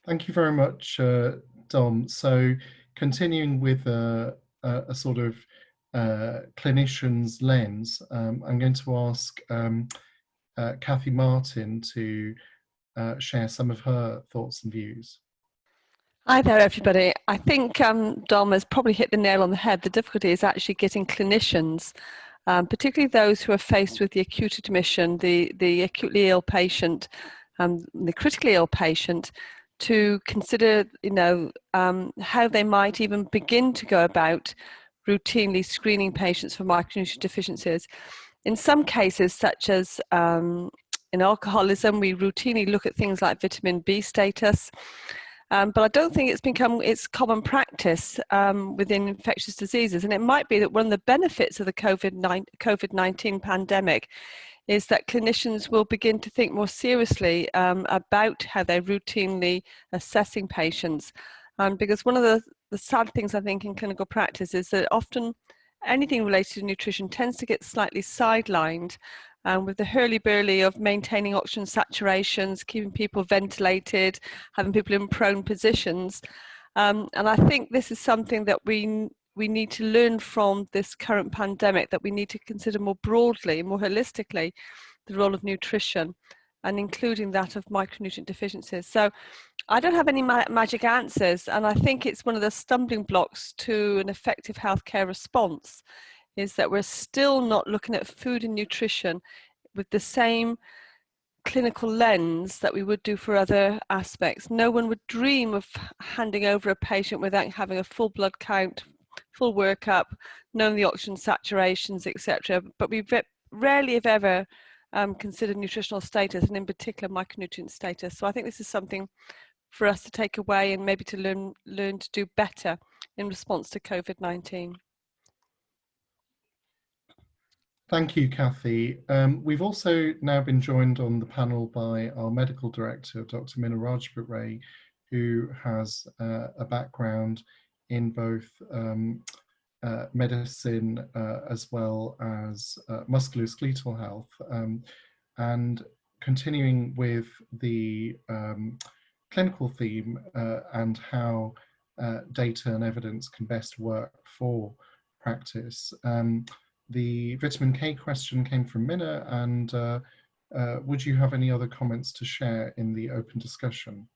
Thank you very much, Dom. So continuing with a sort of clinician's lens, I'm going to ask Kathy Martin to share some of her thoughts and views. Hi there, everybody. I think Dom has probably hit the nail on the head. The difficulty is actually getting clinicians, particularly those who are faced with the acute admission, the acutely ill patient, the critically ill patient, to consider, how they might even begin to go about routinely screening patients for micronutrient deficiencies. In some cases, such as in alcoholism, we routinely look at things like vitamin B status, but I don't think it's common practice within infectious diseases. And it might be that one of the benefits of the COVID-19 pandemic is that clinicians will begin to think more seriously about how they're routinely assessing patients. Because one of the sad things I think in clinical practice is that often anything related to nutrition tends to get slightly sidelined with the hurly-burly of maintaining oxygen saturations, keeping people ventilated, having people in prone positions. And I think this is something that we need to learn from this current pandemic, that we need to consider more broadly, more holistically, the role of nutrition, and including that of micronutrient deficiencies. So I don't have any magic answers, and I think it's one of the stumbling blocks to an effective healthcare response, is that we're still not looking at food and nutrition with the same clinical lens that we would do for other aspects. No one would dream of handing over a patient without having a full blood count, full workup, knowing the oxygen saturations, etc. But we rarely, if ever, considered nutritional status, and in particular micronutrient status. So I think this is something for us to take away and maybe to learn to do better in response to COVID-19. Thank you, Kathy. We've also now been joined on the panel by our medical director, Dr. Mina Rajput-Ray, who has a background in both medicine as well as musculoskeletal health. And continuing with the clinical theme and how data and evidence can best work for practice. The vitamin K question came from Mina, and would you have any other comments to share in the open discussion?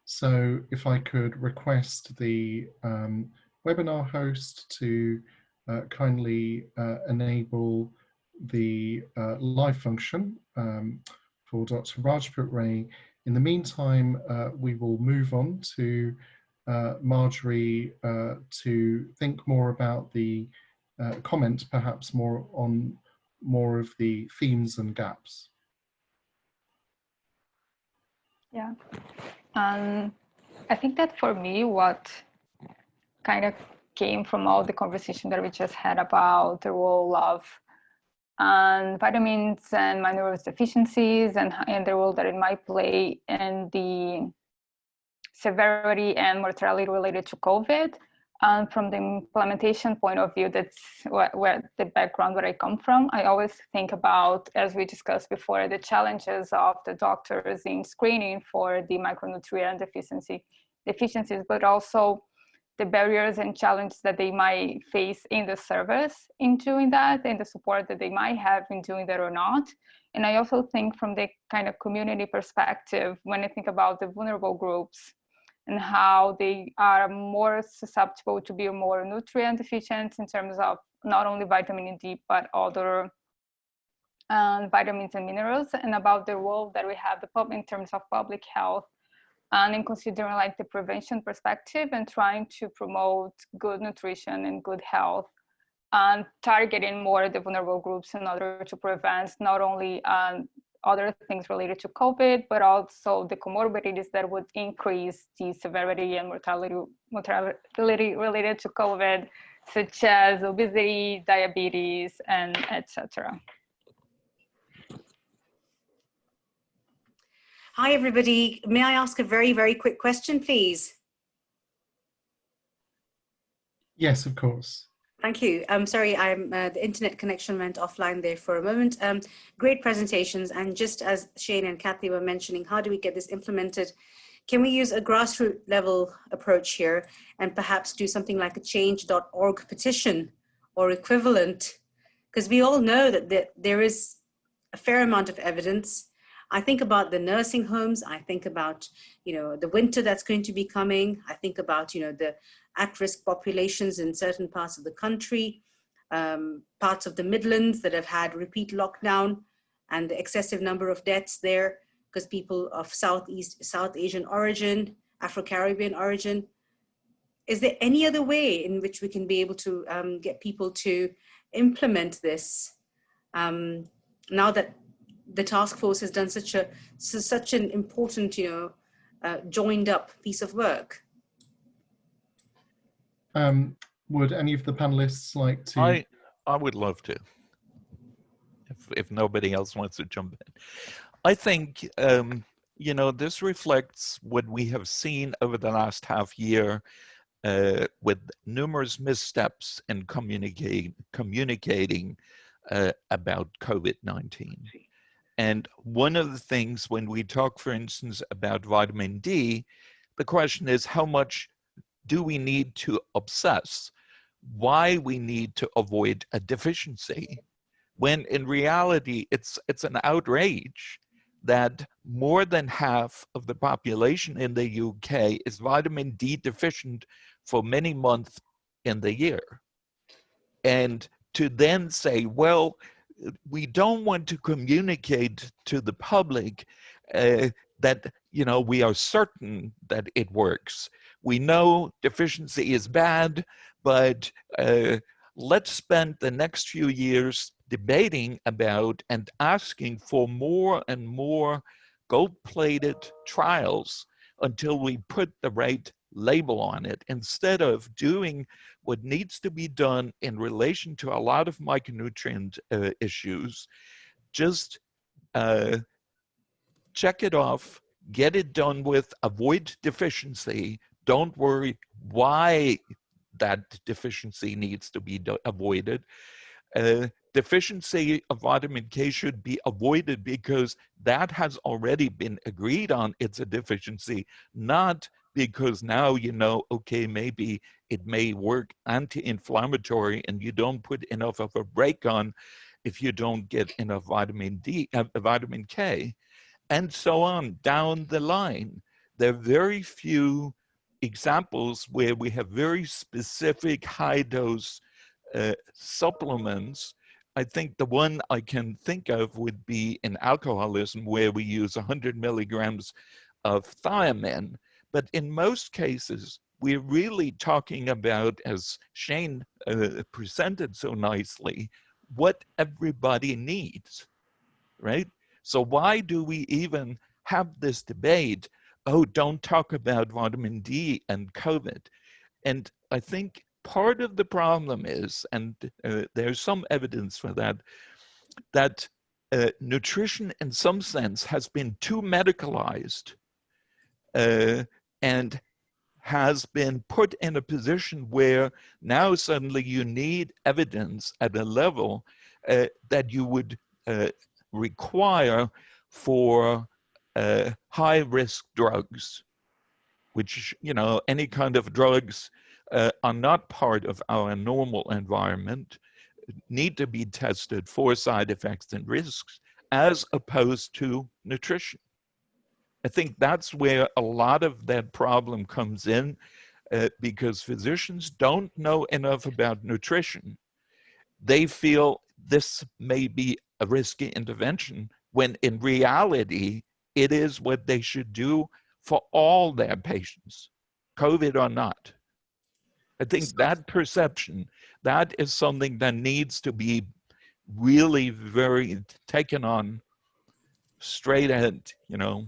So if I could request the webinar host to kindly enable the live function for Dr. Rajput-Ray. In the meantime, we will move on to Marjorie to think more about the comment, perhaps more on more of the themes and gaps. Yeah, I think that for me, what kind of came from all the conversation that we just had about the role of and vitamins and minerals deficiencies and the role that it might play in the severity and mortality related to COVID. And from the implementation point of view, that's where the background where I come from. I always think about, as we discussed before, the challenges of the doctors in screening for the micronutrient deficiencies, but also the barriers and challenges that they might face in the service in doing that, and the support that they might have in doing that or not. And I also think from the kind of community perspective, when I think about the vulnerable groups and how they are more susceptible to be more nutrient deficient in terms of not only vitamin D, but other vitamins and minerals, and about the role that we have in terms of public health, and in considering like the prevention perspective and trying to promote good nutrition and good health, and targeting more the vulnerable groups in order to prevent not only other things related to COVID, but also the comorbidities that would increase the severity and mortality related to COVID, such as obesity, diabetes, and etc. Hi, everybody. May I ask a very, very quick question, please? Yes, of course. Thank you. I'm sorry, the internet connection went offline there for a moment. Great presentations. And just as Shane and Kathy were mentioning, how do we get this implemented? Can we use a grassroots level approach here and perhaps do something like a change.org petition or equivalent? Because we all know that there is a fair amount of evidence. I think about the nursing homes. I think about, the winter that's going to be coming. I think about, the at-risk populations in certain parts of the country, parts of the Midlands that have had repeat lockdown, and the excessive number of deaths there because people of South Asian origin, Afro-Caribbean origin. Is there any other way in which we can be able to get people to implement this now that the task force has done such an important, joined up piece of work? Would any of the panelists like to? I would love to, if nobody else wants to jump in. I think, this reflects what we have seen over the last half year with numerous missteps in communicating about COVID-19. And one of the things when we talk, for instance, about vitamin D, the question is how much do we need to obsess? Why we need to avoid a deficiency? When in reality, it's an outrage that more than half of the population in the UK is vitamin D deficient for many months in the year. And to then say, well, we don't want to communicate to the public that, we are certain that it works. We know deficiency is bad, but let's spend the next few years debating about and asking for more and more gold-plated trials until we put the right label on it, instead of doing what needs to be done in relation to a lot of micronutrient issues. Just check it off, get it done with, avoid deficiency. Don't worry why that deficiency needs to be avoided. Deficiency of vitamin K should be avoided because that has already been agreed on. It's a deficiency, not because now okay, maybe it may work anti-inflammatory and you don't put enough of a brake on if you don't get enough vitamin K, and so on down the line. There are very few examples where we have very specific high dose supplements. I think the one I can think of would be in alcoholism, where we use 100 milligrams of thiamine. But in most cases, we're really talking about, as Shane presented so nicely, what everybody needs, right? So why do we even have this debate? Oh, don't talk about vitamin D and COVID. And I think part of the problem is, and there's some evidence for that, that nutrition in some sense has been too medicalized and has been put in a position where now suddenly you need evidence at a level that you would require for high-risk drugs, which, you know, any kind of drugs are not part of our normal environment, need to be tested for side effects and risks, as opposed to nutrition. I think that's where a lot of that problem comes in, because physicians don't know enough about nutrition. They feel this may be a risky intervention, when in reality, it is what they should do for all their patients, COVID or not. I think that perception, that is something that needs to be really very taken on straight ahead, you know.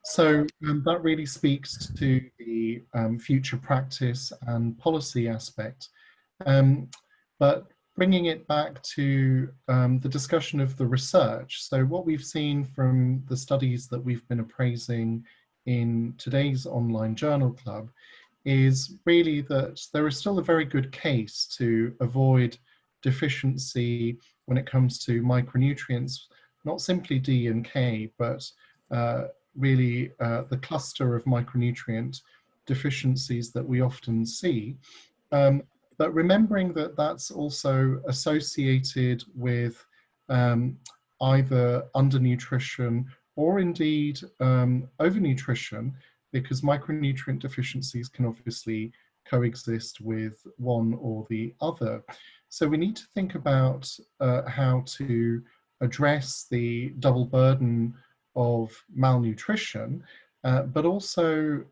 So that really speaks to the future practice and policy aspect. But bringing it back to the discussion of the research. So what we've seen from the studies that we've been appraising in today's online journal club is really that there is still a very good case to avoid deficiency when it comes to micronutrients, not simply D and K, but really the cluster of micronutrient deficiencies that we often see. But remembering that that's also associated with either undernutrition or indeed overnutrition, because micronutrient deficiencies can obviously coexist with one or the other. So we need to think about how to address the double burden of malnutrition, but also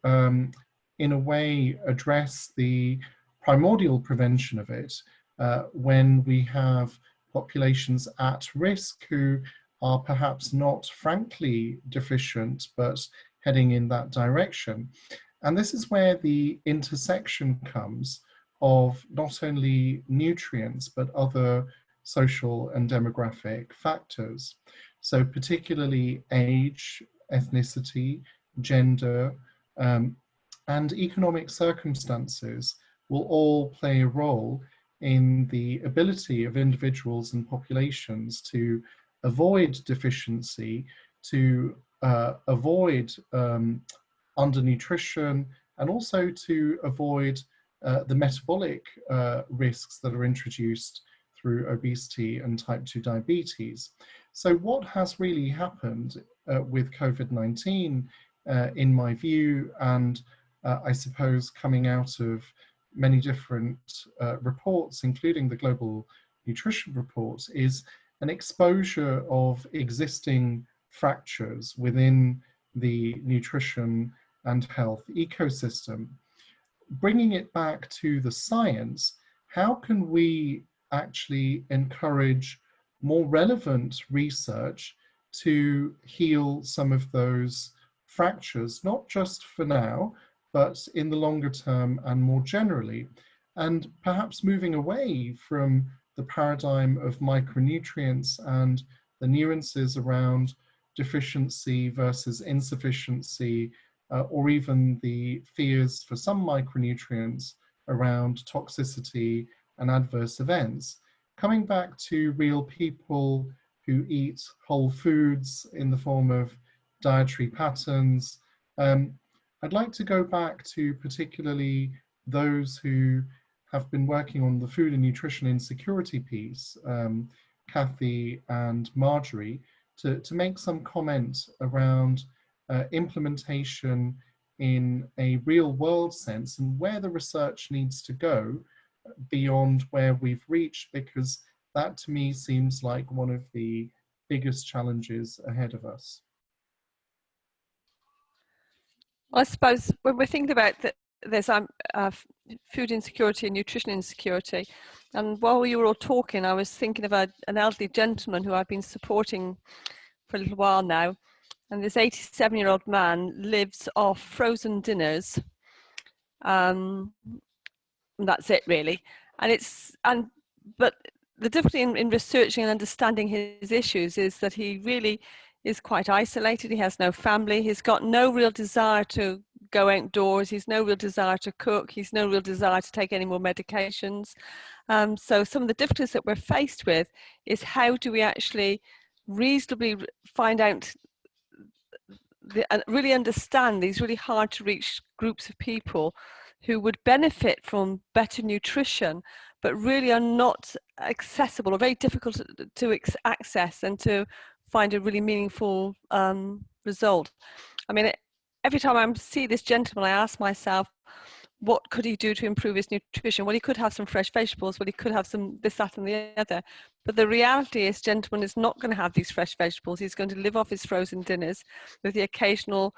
in a way address the primordial prevention of it when we have populations at risk who are perhaps not frankly deficient, but heading in that direction. And this is where the intersection comes of not only nutrients, but other social and demographic factors. So particularly age, ethnicity, gender, and economic circumstances will all play a role in the ability of individuals and populations to avoid deficiency, to avoid undernutrition, and also to avoid the metabolic risks that are introduced through obesity and type 2 diabetes. So what has really happened with COVID-19, in my view, and I suppose coming out of many different reports, including the Global Nutrition Report, is an exposure of existing fractures within the nutrition and health ecosystem. Bringing it back to the science, how can we actually encourage more relevant research to heal some of those fractures, not just for now, but in the longer term and more generally, and perhaps moving away from the paradigm of micronutrients and the nuances around deficiency versus insufficiency, or even the fears for some micronutrients around toxicity and adverse events. Coming back to real people who eat whole foods in the form of dietary patterns, I'd like to go back to particularly those who have been working on the food and nutrition insecurity piece, Kathy and Marjorie, to make some comment around implementation in a real world sense and where the research needs to go beyond where we've reached, because that to me seems like one of the biggest challenges ahead of us. I suppose when we're thinking about there's food insecurity and nutrition insecurity, and while you were all talking, I was thinking of an elderly gentleman who I've been supporting for a little while now, and this 87-year-old man lives off frozen dinners, and that's it really. But the difficulty in researching and understanding his issues is that he really is quite isolated. He has no family. He's got no real desire to go outdoors. He's no real desire to cook. He's no real desire to take any more medications. So some of the difficulties that we're faced with is how do we actually reasonably find out and really understand these really hard to reach groups of people who would benefit from better nutrition, but really are not accessible or very difficult to access and to find a really meaningful result. I mean, every time I see this gentleman, I ask myself, what could he do to improve his nutrition? Well, he could have some fresh vegetables, well, he could have some this, that, and the other. But the reality is, gentleman is not going to have these fresh vegetables. He's going to live off his frozen dinners with the occasional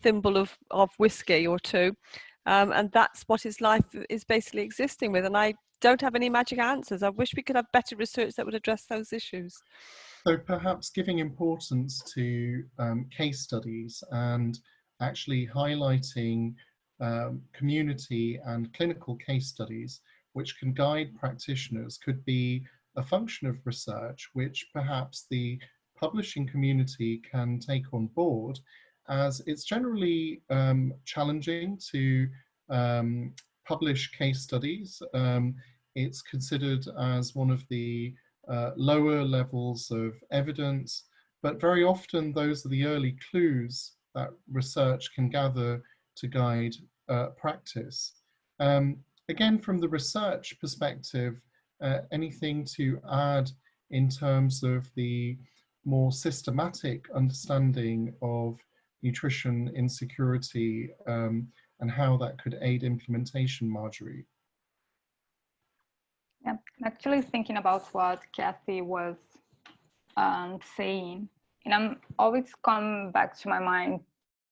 thimble of whiskey or two. And that's what his life is basically existing with. And I don't have any magic answers. I wish we could have better research that would address those issues. So perhaps giving importance to case studies and actually highlighting community and clinical case studies which can guide practitioners could be a function of research which perhaps the publishing community can take on board, as it's generally challenging to publish case studies. It's considered as one of the lower levels of evidence, but very often those are the early clues that research can gather to guide practice. Again, from the research perspective, anything to add in terms of the more systematic understanding of nutrition insecurity and how that could aid implementation, Marjorie? Yeah, actually thinking about what Kathy was saying, and I'm always come back to my mind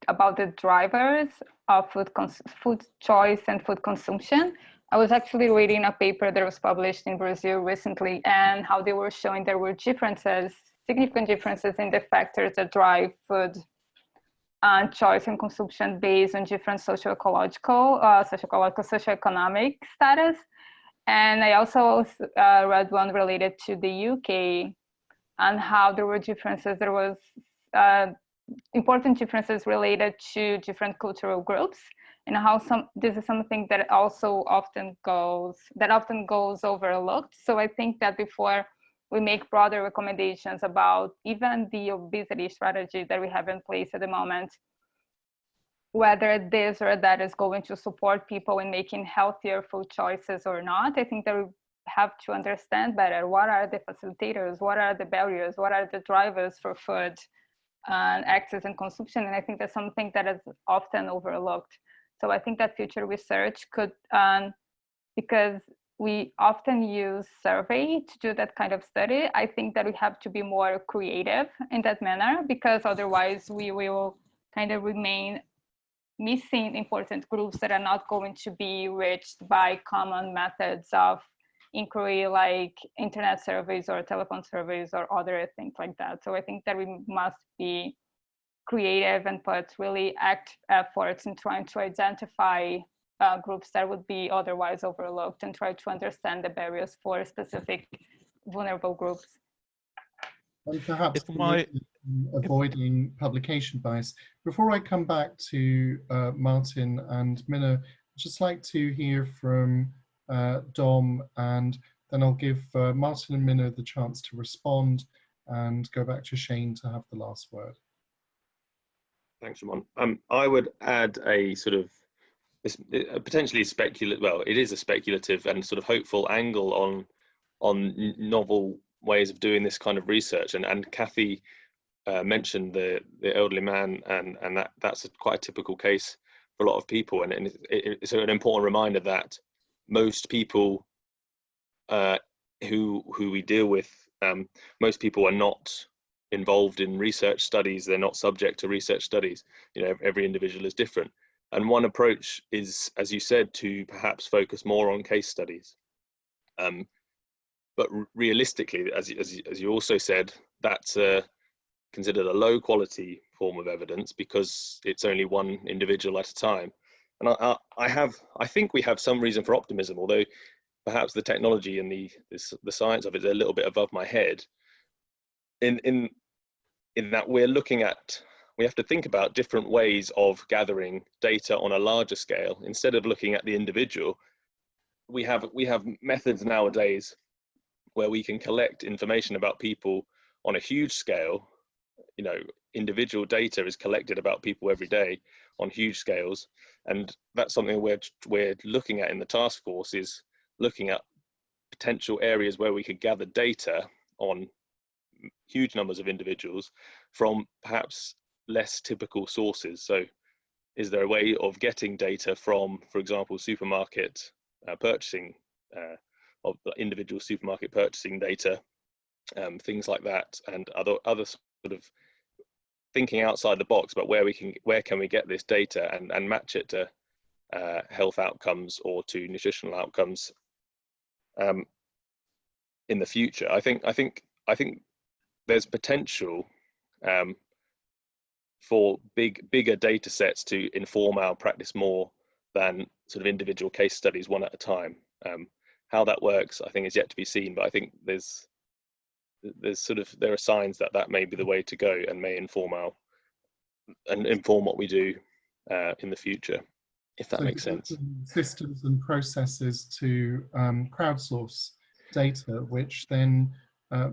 about the drivers of food choice and food consumption. I was actually reading a paper that was published in Brazil recently, and how they were showing there were differences, significant differences in the factors that drive food choice and consumption based on different socio-ecological, socio-economic status. And I also read one related to the UK and how there were differences. There was important differences related to different cultural groups, and how this is something that also often goes overlooked. So I think that before we make broader recommendations about even the obesity strategy that we have in place at the moment, whether this or that is going to support people in making healthier food choices or not, I think that we have to understand better what are the facilitators, what are the barriers, what are the drivers for food access and consumption. And I think that's something that is often overlooked. So I think that future research could, because we often use survey to do that kind of study, I think that we have to be more creative in that manner, because otherwise we will kind of remain missing important groups that are not going to be reached by common methods of inquiry like internet surveys or telephone surveys or other things like that. So I think that we must be creative and put really active efforts in trying to identify groups that would be otherwise overlooked and try to understand the barriers for specific vulnerable groups. And perhaps avoiding publication bias. Before I come back to Martin and Minna, I'd just like to hear from Dom, and then I'll give Martin and Minna the chance to respond and go back to Shane to have the last word. Thanks, Ramon. I would add a sort of potentially speculative, well, it is a speculative and sort of hopeful angle on novel ways of doing this kind of research. And Kathy mentioned the elderly man, and that's quite a typical case for a lot of people. And it's an important reminder that most people who we deal with, most people are not involved in research studies. They're not subject to research studies. You know, every individual is different. And one approach is, as you said, to perhaps focus more on case studies. But realistically, as you also said, that's considered a low quality form of evidence because it's only one individual at a time. And I think we have some reason for optimism, although perhaps the technology and the science of it is a little bit above my head. In that we have to think about different ways of gathering data on a larger scale instead of looking at the individual. We have methods nowadays where we can collect information about people on a huge scale. You know, individual data is collected about people every day on huge scales, and that's something we're looking at in the task force, is looking at potential areas where we could gather data on huge numbers of individuals from perhaps less typical sources. So is there a way of getting data from, for example, supermarket purchasing, of the individual supermarket purchasing data, things like that, and other sort of thinking outside the box about where can we get this data and match it to health outcomes or to nutritional outcomes in the future. I think there's potential for bigger data sets to inform our practice more than sort of individual case studies one at a time. How that works, I think, is yet to be seen, but I think there are signs that may be the way to go and may inform what we do in the future, if that makes sense. Systems and processes to crowdsource data, which then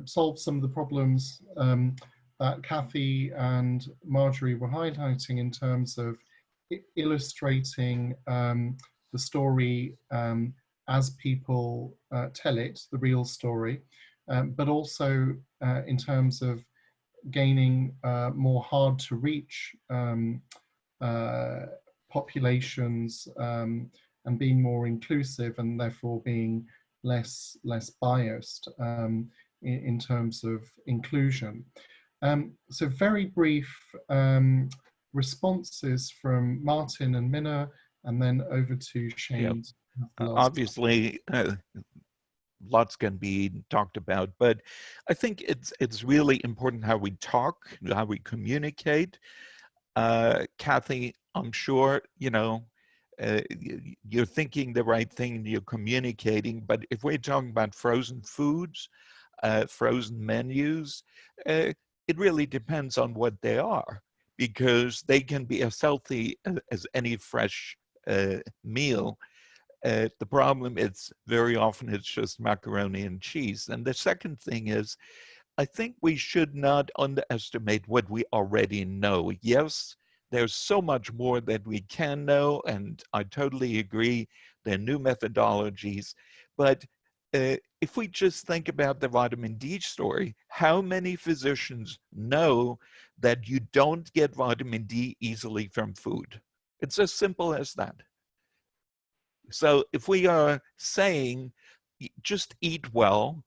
solve some of the problems that Kathy and Marjorie were highlighting in terms of illustrating the story as people tell it, the real story, but also in terms of gaining more hard to reach populations and being more inclusive, and therefore being less biased in terms of inclusion. So very brief responses from Martin and Minna, and then over to Shane. Yep. Obviously, lots can be talked about, but I think it's really important how we talk, how we communicate. Kathy, I'm sure, you're thinking the right thing, you're communicating, but if we're talking about frozen foods, frozen menus, it really depends on what they are, because they can be as healthy as any fresh meal. The problem is very often it's just macaroni and cheese. And the second thing is, I think we should not underestimate what we already know. Yes, there's so much more that we can know, and I totally agree, there are new methodologies. But if we just think about the vitamin D story, how many physicians know that you don't get vitamin D easily from food? It's as simple as that. So if we are saying, just eat well,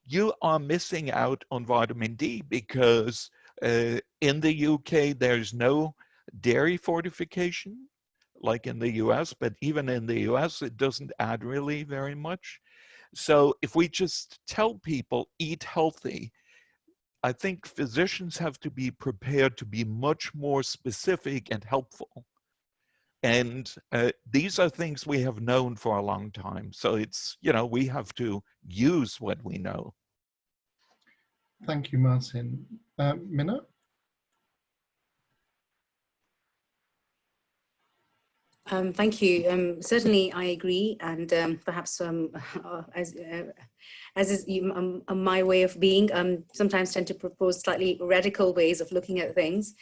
you are missing out on vitamin D, because in the UK, there's no dairy fortification like in the US, but even in the US, it doesn't add really very much. So if we just tell people, eat healthy, I think physicians have to be prepared to be much more specific and helpful. And these are things we have known for a long time. So it's, we have to use what we know. Thank you, Martin. Minna? Thank you. Certainly, I agree, and perhaps as is my way of being, sometimes tend to propose slightly radical ways of looking at things.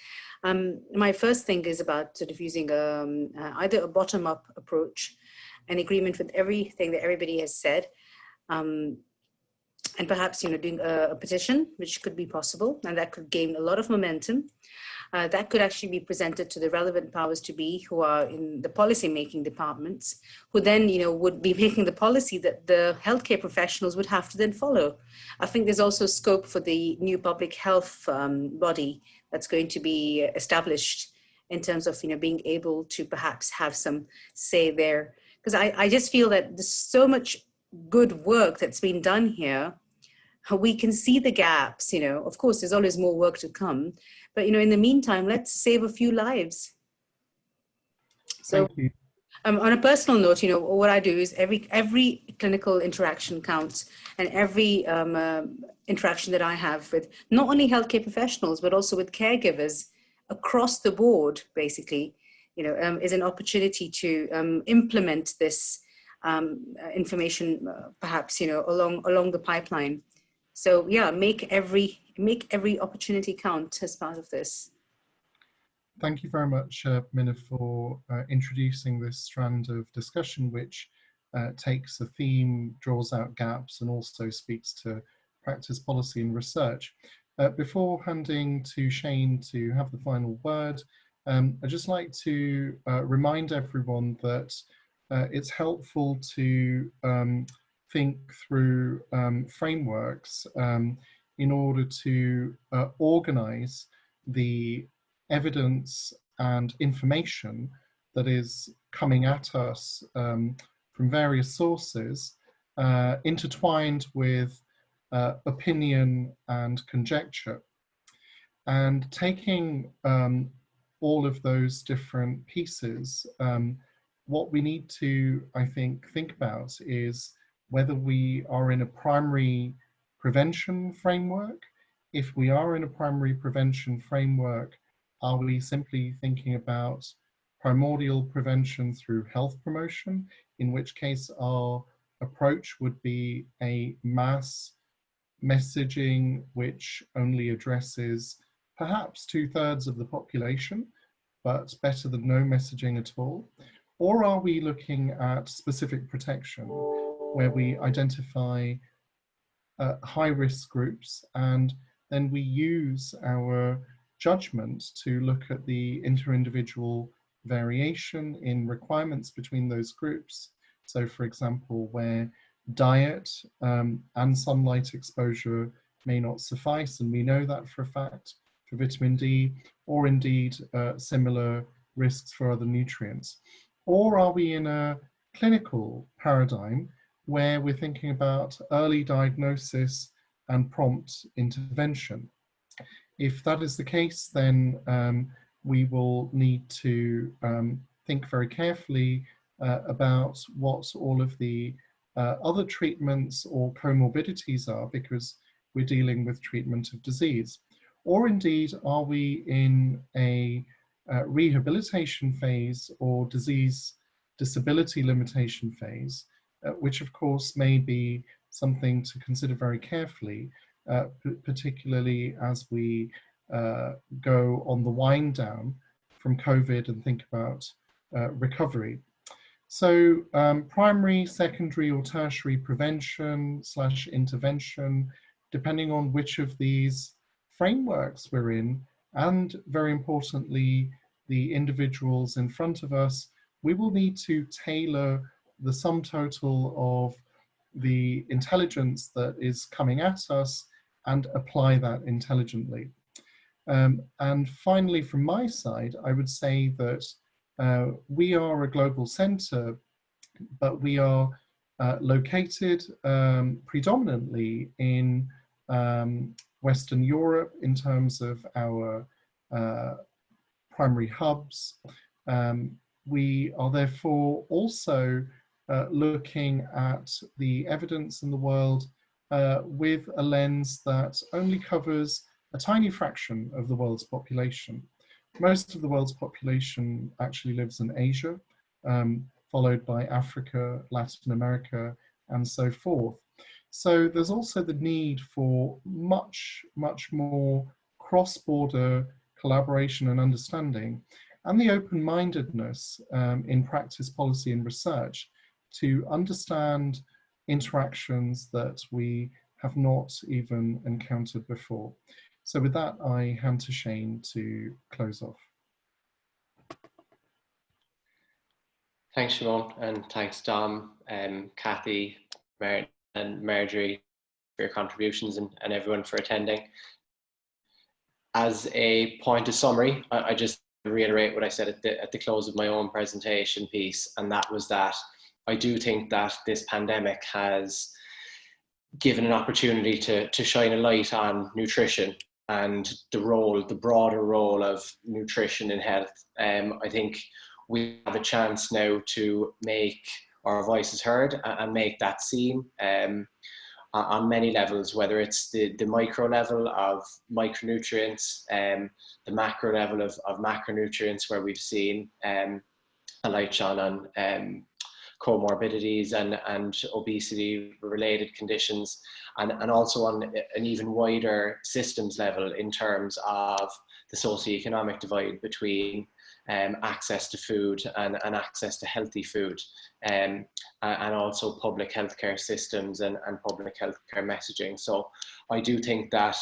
My first thing is about sort of using either a bottom-up approach, an agreement with everything that everybody has said, and perhaps doing a petition, which could be possible, and that could gain a lot of momentum. That could actually be presented to the relevant powers to be, who are in the policy-making departments, who then, would be making the policy that the healthcare professionals would have to then follow. I think there's also scope for the new public health body that's going to be established in terms of, being able to perhaps have some say there. Because I just feel that there's so much good work that's been done here. We can see the gaps, of course, there's always more work to come. But, in the meantime, let's save a few lives. So Thank you. On a personal note, what I do is every clinical interaction counts, and every interaction that I have with not only healthcare professionals, but also with caregivers across the board, basically, is an opportunity to implement this information, perhaps, along the pipeline. So yeah, make every opportunity count as part of this. Thank you very much, Minna, for introducing this strand of discussion, which takes a theme, draws out gaps, and also speaks to practice, policy, and research. Before handing to Shane to have the final word, I'd just like to remind everyone that it's helpful to think through frameworks in order to organize the evidence and information that is coming at us from various sources, intertwined with opinion and conjecture. And taking all of those different pieces, what we need to, I think about is whether we are in a primary prevention framework. If we are in a primary prevention framework, are we simply thinking about primordial prevention through health promotion, in which case our approach would be a mass messaging which only addresses perhaps 2/3 of the population, but better than no messaging at all? Or are we looking at specific protection, where we identify high-risk groups, and then we use our judgment to look at the inter-individual variation in requirements between those groups? So for example, where diet and sunlight exposure may not suffice, and we know that for a fact for vitamin D, or indeed similar risks for other nutrients. Or are we in a clinical paradigm where we're thinking about early diagnosis and prompt intervention? If that is the case, then we will need to think very carefully about what all of the other treatments or comorbidities are, because we're dealing with treatment of disease. Or indeed, are we in a rehabilitation phase or disease disability limitation phase, which of course may be something to consider very carefully, particularly as we go on the wind down from COVID and think about recovery. So primary, secondary, or tertiary prevention / intervention, depending on which of these frameworks we're in, and very importantly, the individuals in front of us, we will need to tailor the sum total of the intelligence that is coming at us and apply that intelligently. And finally, from my side, I would say that we are a global center, but we are located predominantly in Western Europe in terms of our primary hubs. We are therefore also looking at the evidence in the world with a lens that only covers a tiny fraction of the world's population. Most of the world's population actually lives in Asia, followed by Africa, Latin America, and so forth. So there's also the need for much more cross-border collaboration and understanding, and the open-mindedness in practice, policy, and research to understand interactions that we have not even encountered before. So with that, I hand to Shane to close off. Thanks, Siobhan, and thanks, Dom, Kathy, and Marjorie for your contributions, and everyone for attending. As a point of summary, I just reiterate what I said at the close of my own presentation piece, and that was that I do think that this pandemic has given an opportunity to shine a light on nutrition and the broader role of nutrition in health. I think we have a chance now to make our voices heard and make that seen on many levels, whether it's the micro level of micronutrients, the macro level of macronutrients, where we've seen a light shone on comorbidities and obesity related conditions, and also on an even wider systems level in terms of the socioeconomic divide between access to food and access to healthy food, and also public healthcare systems and public healthcare messaging. So I do think that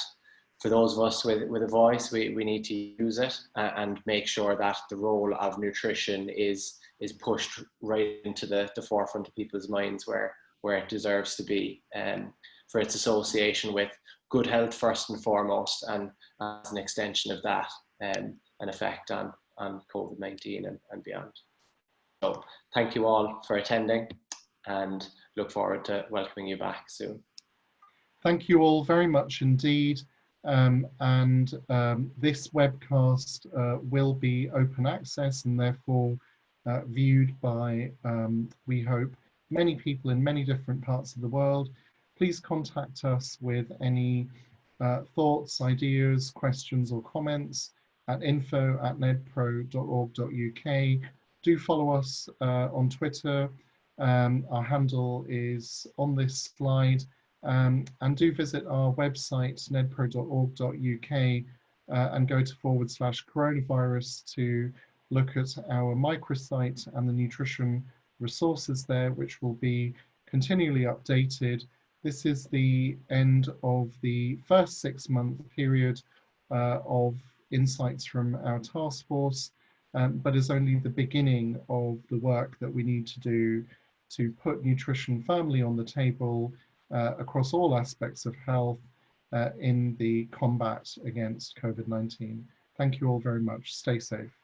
for those of us with a voice, we need to use it and make sure that the role of nutrition is pushed right into the forefront of people's minds where it deserves to be, for its association with good health first and foremost, and as an extension of that, an effect on COVID-19 and beyond. So thank you all for attending, and look forward to welcoming you back soon. Thank you all very much indeed. This webcast will be open access and therefore viewed by, we hope, many people in many different parts of the world. Please contact us with any thoughts, ideas, questions or comments at info@nedpro.org.uk. Do follow us on Twitter. Our handle is on this slide. And do visit our website, nedpro.org.uk, and go to /coronavirus to look at our microsite and the nutrition resources there, which will be continually updated. This is the end of the first 6-month period of insights from our task force, but is only the beginning of the work that we need to do to put nutrition firmly on the table across all aspects of health in the combat against COVID-19. Thank you all very much. Stay safe.